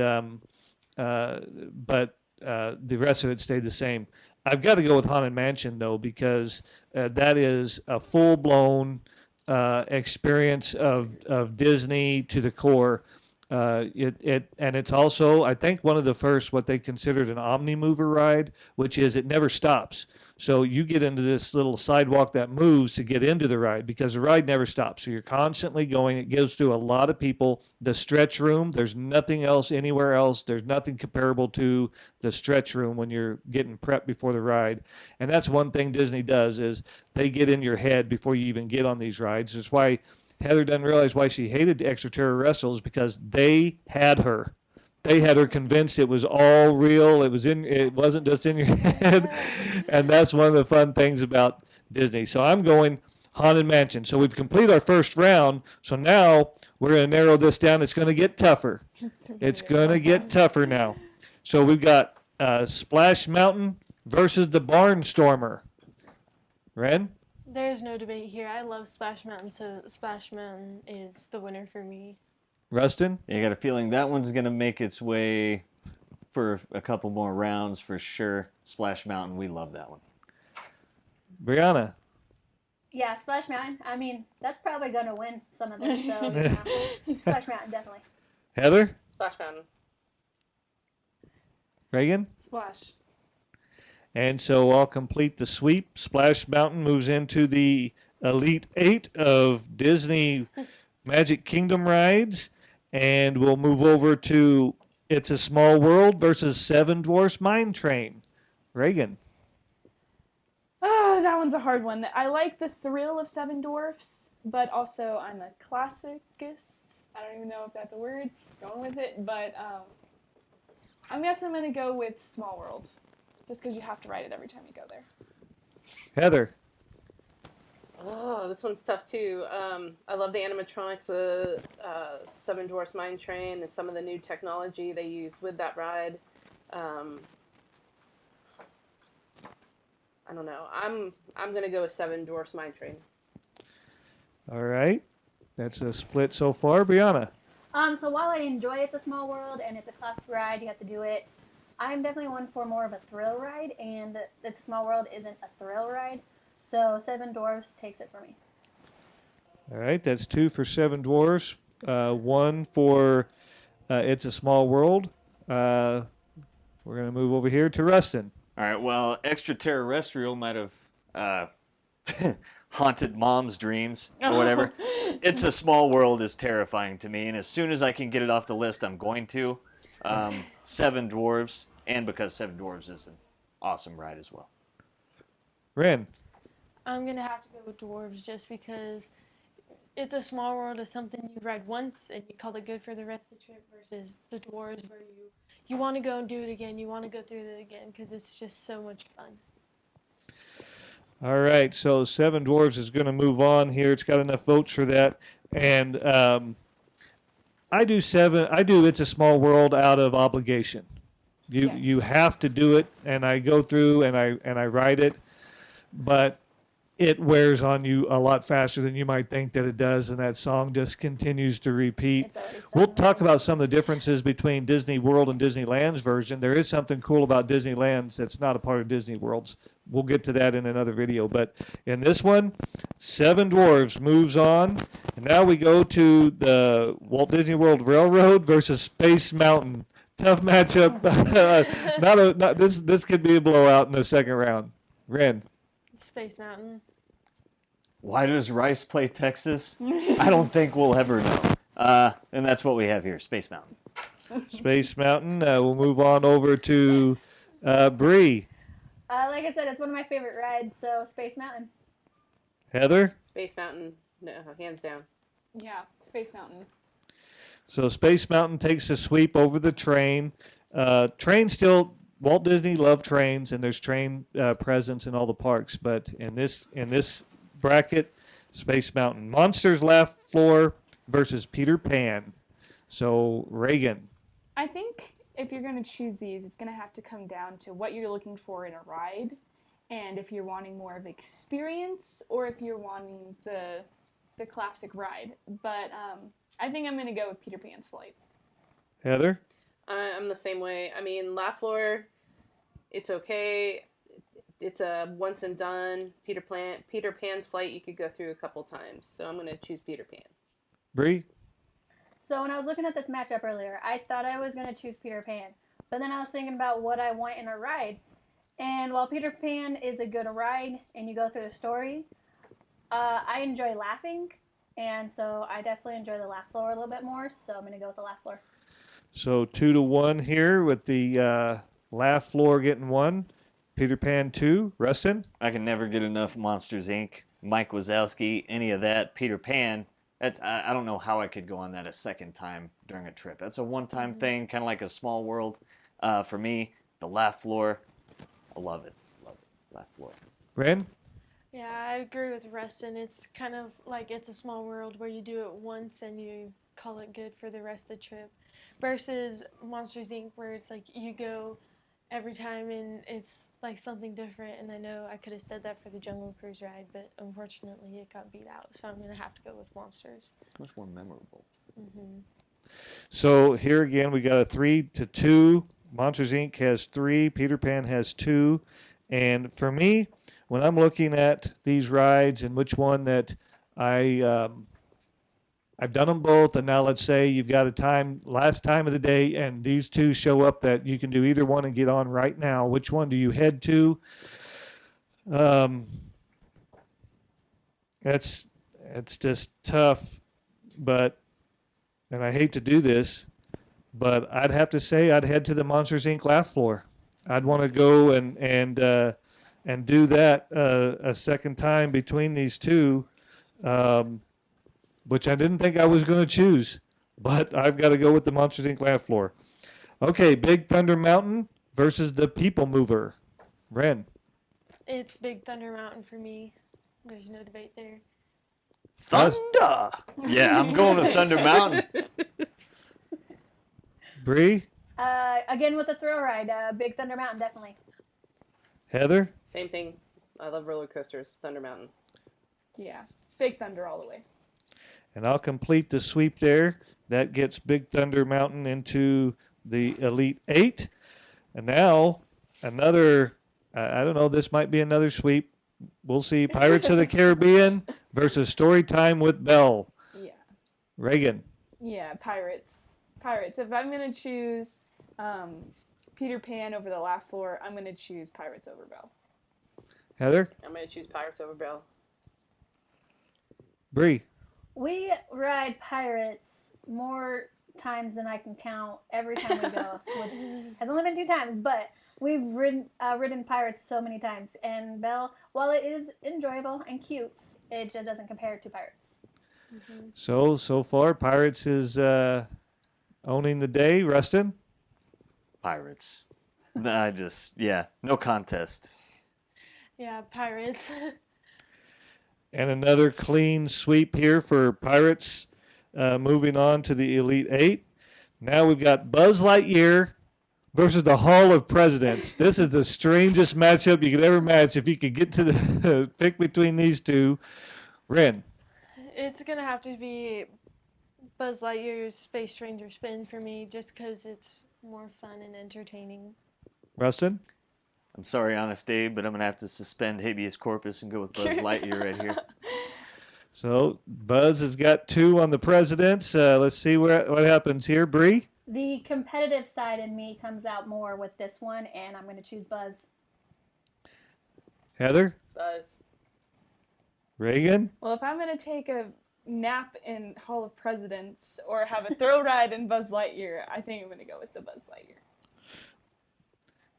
but the rest of it stayed the same. I've got to go with Haunted Mansion though, because that is a full-blown experience of Disney to the core. And it's also, I think, one of the first what they considered an omni-mover ride, which is it never stops. So you get into this little sidewalk that moves to get into the ride because the ride never stops. So you're constantly going. It gives to a lot of people. The stretch room, there's nothing else anywhere else. There's nothing comparable to the stretch room when you're getting prepped before the ride. And that's one thing Disney does is they get in your head before you even get on these rides. That's why Heather doesn't realize why she hated the Extraterrestrials, because they had her. They had her convinced it was all real. It wasn't just in your head. And that's one of the fun things about Disney. So I'm going Haunted Mansion. So we've completed our first round. So now we're going to narrow this down. It's going to get tougher. It's going to get tougher now. So we've got Splash Mountain versus the Barnstormer. Ren? There's no debate here. I love Splash Mountain, so Splash Mountain is the winner for me. Rustin? I got a feeling that one's going to make its way for a couple more rounds for sure. Splash Mountain, we love that one. Brianna? Yeah, Splash Mountain. I mean, that's probably going to win some of this. So, yeah. Splash Mountain, definitely. Heather, Splash Mountain. Reagan? Splash. And so I'll complete the sweep. Splash Mountain moves into the Elite Eight of Disney Magic Kingdom rides. And we'll move over to It's a Small World versus Seven Dwarfs Mine Train. Reagan. Oh, that one's a hard one. I like the thrill of Seven Dwarfs, but also I'm a classicist. I don't even know if that's a word. Going with it, but I'm guessing I'm gonna go with Small World, just because you have to ride it every time you go there. Heather. Oh, this one's tough too. I love the animatronics with Seven Dwarfs Mine Train and some of the new technology they used with that ride. I don't know. I'm gonna go with Seven Dwarfs Mine Train. All right. That's a split so far. Brianna. So while I enjoy It's a Small World and it's a classic ride, you have to do it. I'm definitely one for more of a thrill ride, and It's a Small World isn't a thrill ride. So Seven Dwarfs takes it for me. All right. That's 2 for Seven Dwarfs. 1 for It's a Small World. We're going to move over here to Rustin. All right, well, extraterrestrial might have haunted mom's dreams or whatever. It's a Small World is terrifying to me, and as soon as I can get it off the list, I'm going to. Seven Dwarves, and because Seven Dwarves is an awesome ride as well. Ren. I'm gonna have to go with dwarves just because It's a Small World is something you ride once and you call it good for the rest of the trip versus the dwarves where you want to go and do it again, you want to go through it again because it's just so much fun. All right. So Seven Dwarves is going to move on here. It's got enough votes for that. And I do It's a Small World out of obligation. You Yes. have to do it, and I go through and I ride it, but it wears on you a lot faster than you might think that it does, and that song just continues to repeat. It's already We'll started. talk about some of the differences between Disney World and Disneyland's version. There is something cool about Disneyland's that's not a part of Disney World's. We'll get to that in another video. But in this one, Seven Dwarfs moves on. And now we go to the Walt Disney World Railroad versus Space Mountain. Tough matchup. This could be a blowout in the second round. Ren. Space Mountain. Why does Rice play Texas? I don't think we'll ever know. And that's what we have here, Space Mountain. Space Mountain. We'll move on over to Bree. Like I said, it's one of my favorite rides, so Space Mountain. Heather. Space Mountain, no, hands down. Yeah, Space Mountain. So Space Mountain takes a sweep over the train. Train still. Walt Disney loved trains, and there's train presence in all the parks. But in this bracket, Space Mountain. Monsters Laugh Floor versus Peter Pan. So Reagan. I think if you're going to choose these, it's going to have to come down to what you're looking for in a ride, and if you're wanting more of experience or if you're wanting the classic ride. But I think I'm going to go with Peter Pan's Flight. Heather. I'm the same way. I mean, Laugh Floor, it's okay. It's a once and done. Peter Pan's Flight, you could go through a couple times. So I'm going to choose Peter Pan. Bree. So when I was looking at this matchup earlier, I thought I was going to choose Peter Pan. But then I was thinking about what I want in a ride. And while Peter Pan is a good ride and you go through the story, I enjoy laughing. And so I definitely enjoy the Laugh Floor a little bit more. So I'm going to go with the Laugh Floor. So 2-1 here with the Laugh Floor getting 1. Peter Pan 2. Rustin. I can never get enough Monsters, Inc., Mike Wazowski, any of that. Peter Pan. I don't know how I could go on that a second time during a trip. That's a one-time thing, kind of like a Small World. For me, the Laugh Floor, I love it. Love it. Laugh Floor. Ren. Yeah, I agree with Rustin. It's kind of like It's a Small World where you do it once and you call it good for the rest of the trip. Versus Monsters, Inc., where it's like you go every time and it's like something different. And I know I could have said that for the Jungle Cruise ride, but unfortunately it got beat out. So I'm going to have to go with Monsters. It's much more memorable. Mm-hmm. So here again, we got a 3-2. Monsters Inc. has 3. Peter Pan has 2. And for me, when I'm looking at these rides and which one that I've done them both, and now let's say you've got a last time of the day, and these two show up that you can do either one and get on right now. Which one do you head to? Um, it's just tough, and I hate to do this, but I'd have to say I'd head to the Monsters Inc. laugh floor. I'd want to go and do that a second time between these two. Which I didn't think I was going to choose, but I've got to go with the Monsters Inc. laugh floor. Okay, Big Thunder Mountain versus the People Mover. Ren. It's Big Thunder Mountain for me. There's no debate there. Thunder! Yeah, I'm going with Thunder Mountain. Bree. Again with the thrill ride, Big Thunder Mountain, definitely. Heather. Same thing. I love roller coasters. Thunder Mountain. Yeah, Big Thunder all the way. And I'll complete the sweep there. That gets Big Thunder Mountain into the Elite Eight. And now another, I don't know, this might be another sweep. We'll see. Pirates of the Caribbean versus Storytime with Belle. Yeah. Reagan. Yeah, Pirates. Pirates. If I'm going to choose Peter Pan over the laugh floor, I'm going to choose Pirates over Belle. Heather. I'm going to choose Pirates over Belle. Bree. We ride Pirates more times than I can count every time we go, which has only been 2 times, but we've ridden Pirates so many times. And Belle, while it is enjoyable and cute, it just doesn't compare to Pirates. Mm-hmm. So far, Pirates is owning the day. Rustin. Pirates. No contest. Yeah, Pirates. And another clean sweep here for Pirates, moving on to the Elite Eight. Now we've got Buzz Lightyear versus the Hall of Presidents. This is the strangest matchup you could ever match if you could get to the pick between these two. Ren. It's going to have to be Buzz Lightyear's Space Ranger spin for me, just because it's more fun and entertaining. Rustin. I'm sorry, Honest Dave, but I'm going to have to suspend habeas corpus and go with Buzz Lightyear right here. So Buzz has got 2 on the presidents. Let's see what happens here. Bree. The competitive side in me comes out more with this one, and I'm going to choose Buzz. Heather. Buzz. Reagan. Well, if I'm going to take a nap in Hall of Presidents or have a thrill ride in Buzz Lightyear, I think I'm going to go with the Buzz Lightyear.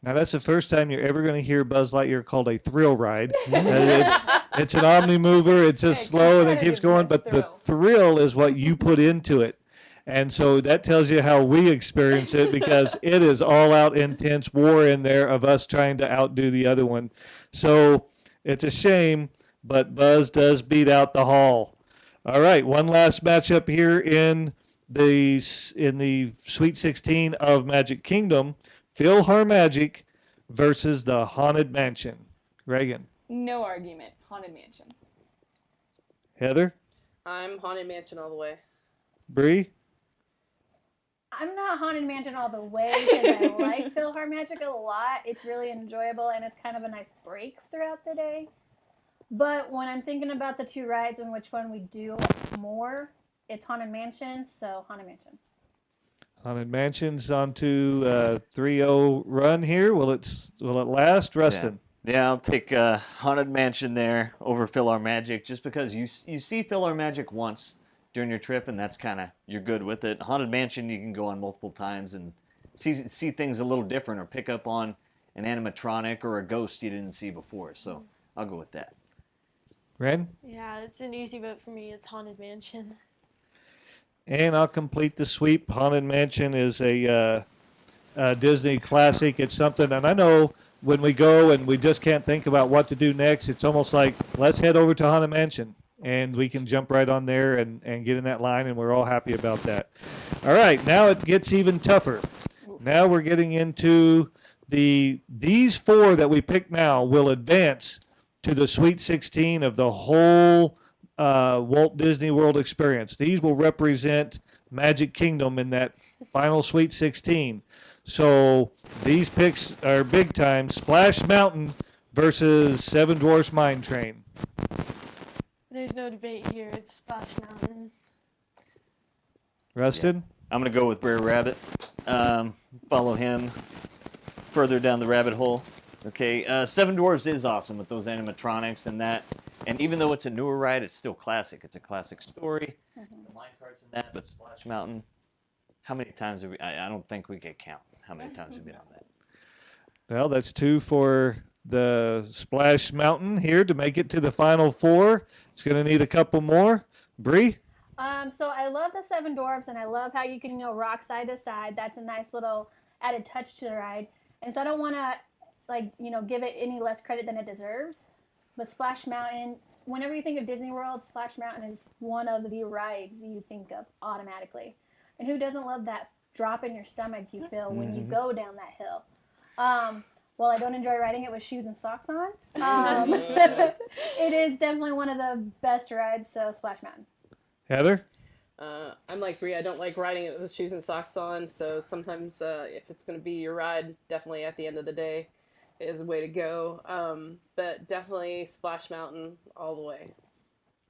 Now, that's the first time you're ever going to hear Buzz Lightyear called a thrill ride. It's an omni mover. It's just slow and it keeps going. But the thrill is what you put into it. And so that tells you how we experience it, because it is all out intense war in there of us trying to outdo the other one. So it's a shame, but Buzz does beat out the Hall. All right, one last matchup here in the Sweet 16 of Magic Kingdom. PhilharMagic versus the Haunted Mansion. Reagan. No argument. Haunted Mansion. Heather. I'm Haunted Mansion all the way. Bree. I'm not Haunted Mansion all the way because I like PhilharMagic a lot. It's really enjoyable and it's kind of a nice break throughout the day. But when I'm thinking about the 2 rides and which one we do more, it's Haunted Mansion, so Haunted Mansion. Haunted Mansion's on to 3-0 run here. Will it last, Rustin? Yeah, I'll take Haunted Mansion there over PhilharMagic, just because you see PhilharMagic once during your trip, and that's kind of, you're good with it. Haunted Mansion, you can go on multiple times and see things a little different, or pick up on an animatronic or a ghost you didn't see before. So I'll go with that. Ren? Yeah, it's an easy vote for me. It's Haunted Mansion. And I'll complete the sweep. Haunted Mansion is a Disney classic. It's something, and I know when we go and we just can't think about what to do next, it's almost like, let's head over to Haunted Mansion. And we can jump right on there and get in that line, and we're all happy about that. All right, now it gets even tougher. Now we're getting into these 4 that we pick now will advance to the Sweet 16 of the whole Walt Disney World experience. These will represent Magic Kingdom in that final Sweet 16. So these picks are big time. Splash Mountain versus Seven Dwarfs Mine Train? There's no debate here. It's Splash Mountain. Rustin? I'm gonna go with Brer Rabbit. Follow him further down the rabbit hole. Okay, Seven Dwarfs is awesome with those animatronics and that. And even though it's a newer ride, it's still classic. It's a classic story. The mine carts and that, but Splash Mountain. How many times have we? I don't think we could count how many times we've been on that. Well, that's 2 for the Splash Mountain here to make it to the final 4. It's going to need a couple more. Bree? So I love the Seven Dwarfs, and I love how you can, rock side to side. That's a nice little added touch to the ride. And so I don't want to, give it any less credit than it deserves. But Splash Mountain, whenever you think of Disney World, Splash Mountain is one of the rides you think of automatically. And who doesn't love that drop in your stomach you feel when you go down that hill? While I don't enjoy riding it with shoes and socks on, it is definitely one of the best rides, so Splash Mountain. Heather? I'm like Bree. I don't like riding it with shoes and socks on. So sometimes, if it's going to be your ride, definitely at the end of the day is the way to go. But definitely Splash Mountain all the way.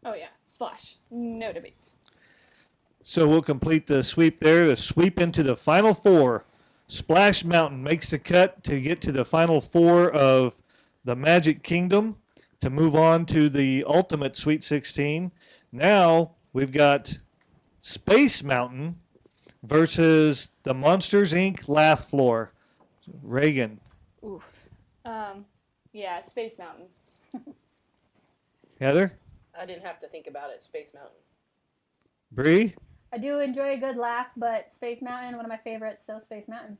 Oh yeah, Splash. No debate. So we'll complete the sweep there. The sweep into the final 4. Splash Mountain makes the cut to get to the final 4 of the Magic Kingdom to move on to the ultimate Sweet 16. Now we've got Space Mountain versus the Monsters, Inc. Laugh Floor. Reagan. Oof. Yeah, Space Mountain. Heather? I didn't have to think about it. Space Mountain. Bree? I do enjoy a good laugh, but Space Mountain, one of my favorites, so Space Mountain.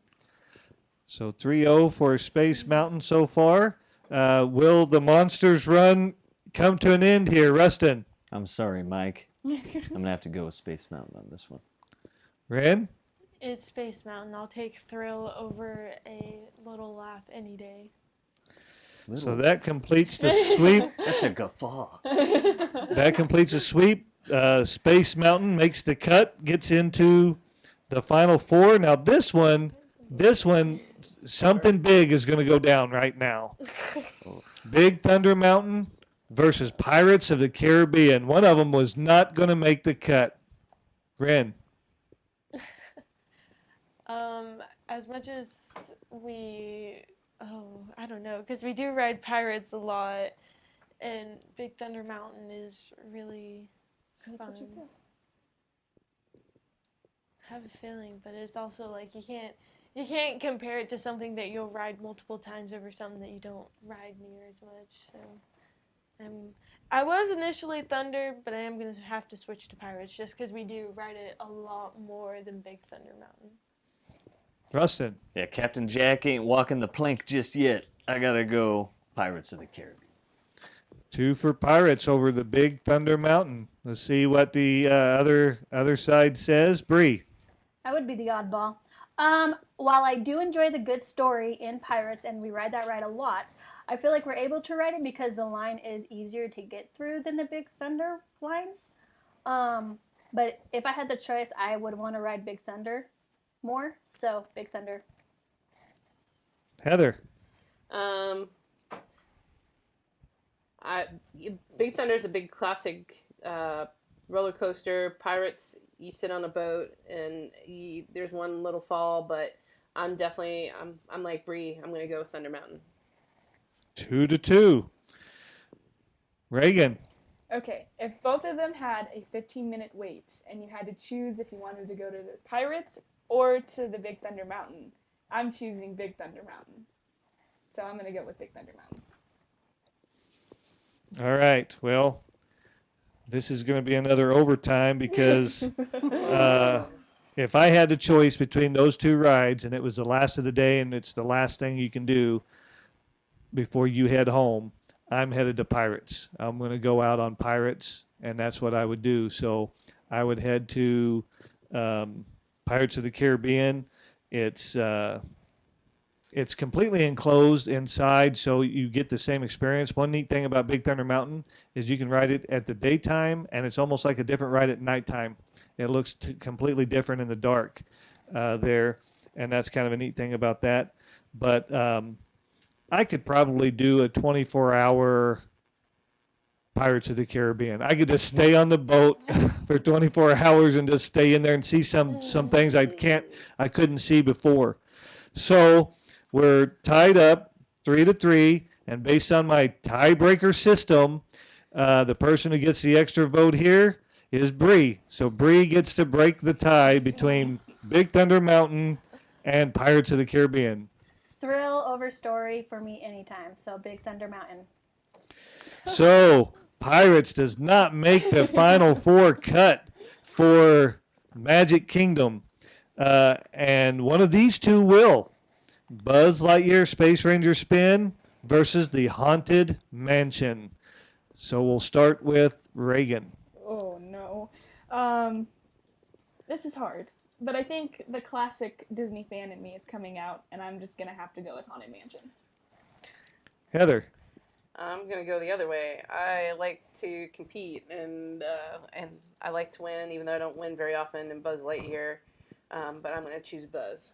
So 3-0 for Space Mountain so far. Will the Monsters run come to an end here, Rustin? I'm sorry, Mike. I'm gonna have to go with Space Mountain on this one. Ren? It's Space Mountain. I'll take thrill over a little laugh any day. So that completes the sweep. That's a guffaw. That completes the sweep. Space Mountain makes the cut, gets into the final 4. Now this one, something big is going to go down right now. Big Thunder Mountain versus Pirates of the Caribbean. One of them was not going to make the cut. Ren. As much as I don't know, because we do ride Pirates a lot, and Big Thunder Mountain is really fun. I have a feeling, but it's also like you can't compare it to something that you'll ride multiple times over something that you don't ride near as much. So, I was initially Thunder, but I am gonna have to switch to Pirates just because we do ride it a lot more than Big Thunder Mountain. Rustin. Yeah, Captain Jack ain't walking the plank just yet. I gotta go Pirates of the Caribbean. 2 for Pirates over the Big Thunder Mountain. Let's see what the other side says. Bree. I would be the oddball. While I do enjoy the good story in Pirates, and we ride that ride a lot, I feel like we're able to ride it because the line is easier to get through than the Big Thunder lines. But if I had the choice, I would want to ride Big Thunder more, so Big Thunder. Heather. Big Thunder's a big classic roller coaster. Pirates, you sit on a boat and there's one little fall, but I'm like Bree. I'm gonna go with Thunder Mountain. 2-2. Reagan. Okay, if both of them had a 15-minute wait and you had to choose if you wanted to go to the Pirates or to the Big Thunder Mountain, I'm choosing Big Thunder Mountain. So I'm going to go with Big Thunder Mountain. All right. Well, this is going to be another overtime because if I had a choice between those 2 rides and it was the last of the day and it's the last thing you can do before you head home, I'm headed to Pirates. I'm going to go out on Pirates, and that's what I would do. So I would head to Pirates of the Caribbean. It's completely enclosed inside, so you get the same experience. One neat thing about Big Thunder Mountain is you can ride it at the daytime, and it's almost like a different ride at nighttime. It looks completely different in the dark there, and that's kind of a neat thing about that. But I could probably do a 24-hour Pirates of the Caribbean. I could just stay on the boat for 24 hours and just stay in there and see some things I couldn't see before. So we're tied up 3-3, and based on my tiebreaker system, the person who gets the extra vote here is Bree. So Bree gets to break the tie between Big Thunder Mountain and Pirates of the Caribbean. Thrill over story for me anytime. So Big Thunder Mountain. So Pirates does not make the final four cut for Magic Kingdom. And one of these two will. Buzz Lightyear Space Ranger Spin versus the Haunted Mansion. So we'll start with Reagan. Oh no. This is hard. But I think the classic Disney fan in me is coming out, and I'm just gonna have to go with Haunted Mansion. Heather. I'm gonna go the other way. I like to compete, and I like to win, even though I don't win very often in Buzz Lightyear. But I'm gonna choose Buzz.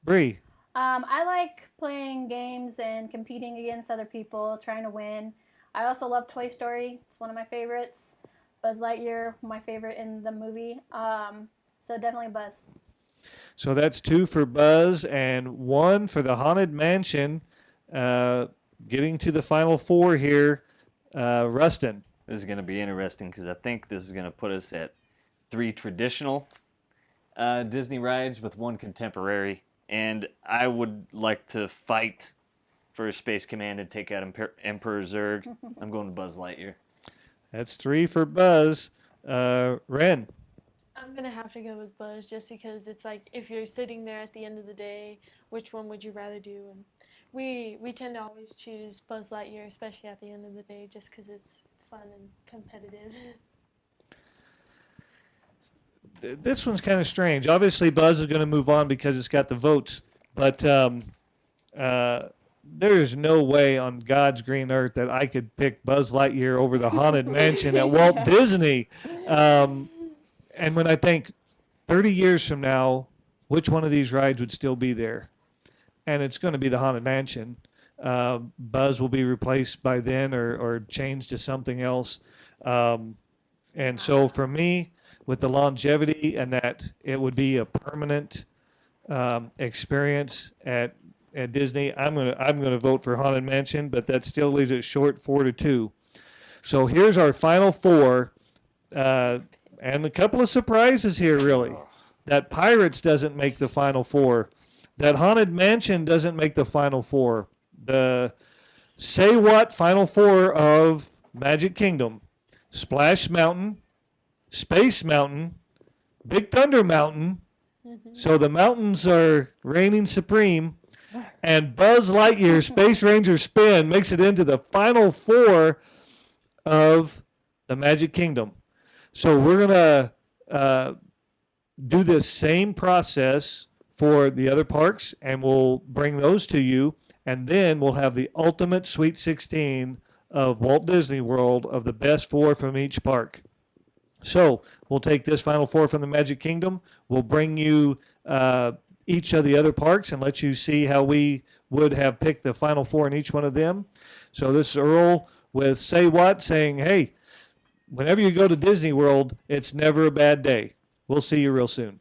Bree. I like playing games and competing against other people, trying to win. I also love Toy Story. It's one of my favorites. Buzz Lightyear, my favorite in the movie. So definitely Buzz. So that's 2 for Buzz and 1 for the Haunted Mansion. Getting to the final 4 here. Rustin. This is going to be interesting because I think this is going to put us at 3 traditional Disney rides with 1 contemporary. And I would like to fight for Space Command and take out Emperor Zurg. I'm going to Buzz Lightyear. That's 3 for Buzz. Ren. I'm gonna have to go with Buzz just because it's like if you're sitting there at the end of the day, which one would you rather do? And we tend to always choose Buzz Lightyear, especially at the end of the day, just because it's fun and competitive. This one's kind of strange. Obviously, Buzz is going to move on because it's got the votes. But there's no way on God's green earth that I could pick Buzz Lightyear over the Haunted Mansion at Walt Disney. And when I think 30 years from now, which one of these rides would still be there? And it's going to be the Haunted Mansion. Buzz will be replaced by then or changed to something else. And so for me, with the longevity and that it would be a permanent experience at Disney, I'm gonna vote for Haunted Mansion, but that still leaves it short 4-2. So here's our final 4, and a couple of surprises here really. That Pirates doesn't make the final 4. That Haunted Mansion doesn't make the final 4. The Say What final 4 of Magic Kingdom: Splash Mountain, Space Mountain, Big Thunder Mountain. So the mountains are reigning supreme. And Buzz Lightyear Space Ranger Spin makes it into the final 4 of the Magic Kingdom. So we're going to do this same process for the other parks, and we'll bring those to you. And then we'll have the ultimate Sweet 16 of Walt Disney World of the best 4 from each park. So we'll take this final 4 from the Magic Kingdom. We'll bring you each of the other parks and let you see how we would have picked the final 4 in each one of them. So this is Earl with Say What, saying, hey, whenever you go to Disney World, it's never a bad day. We'll see you real soon.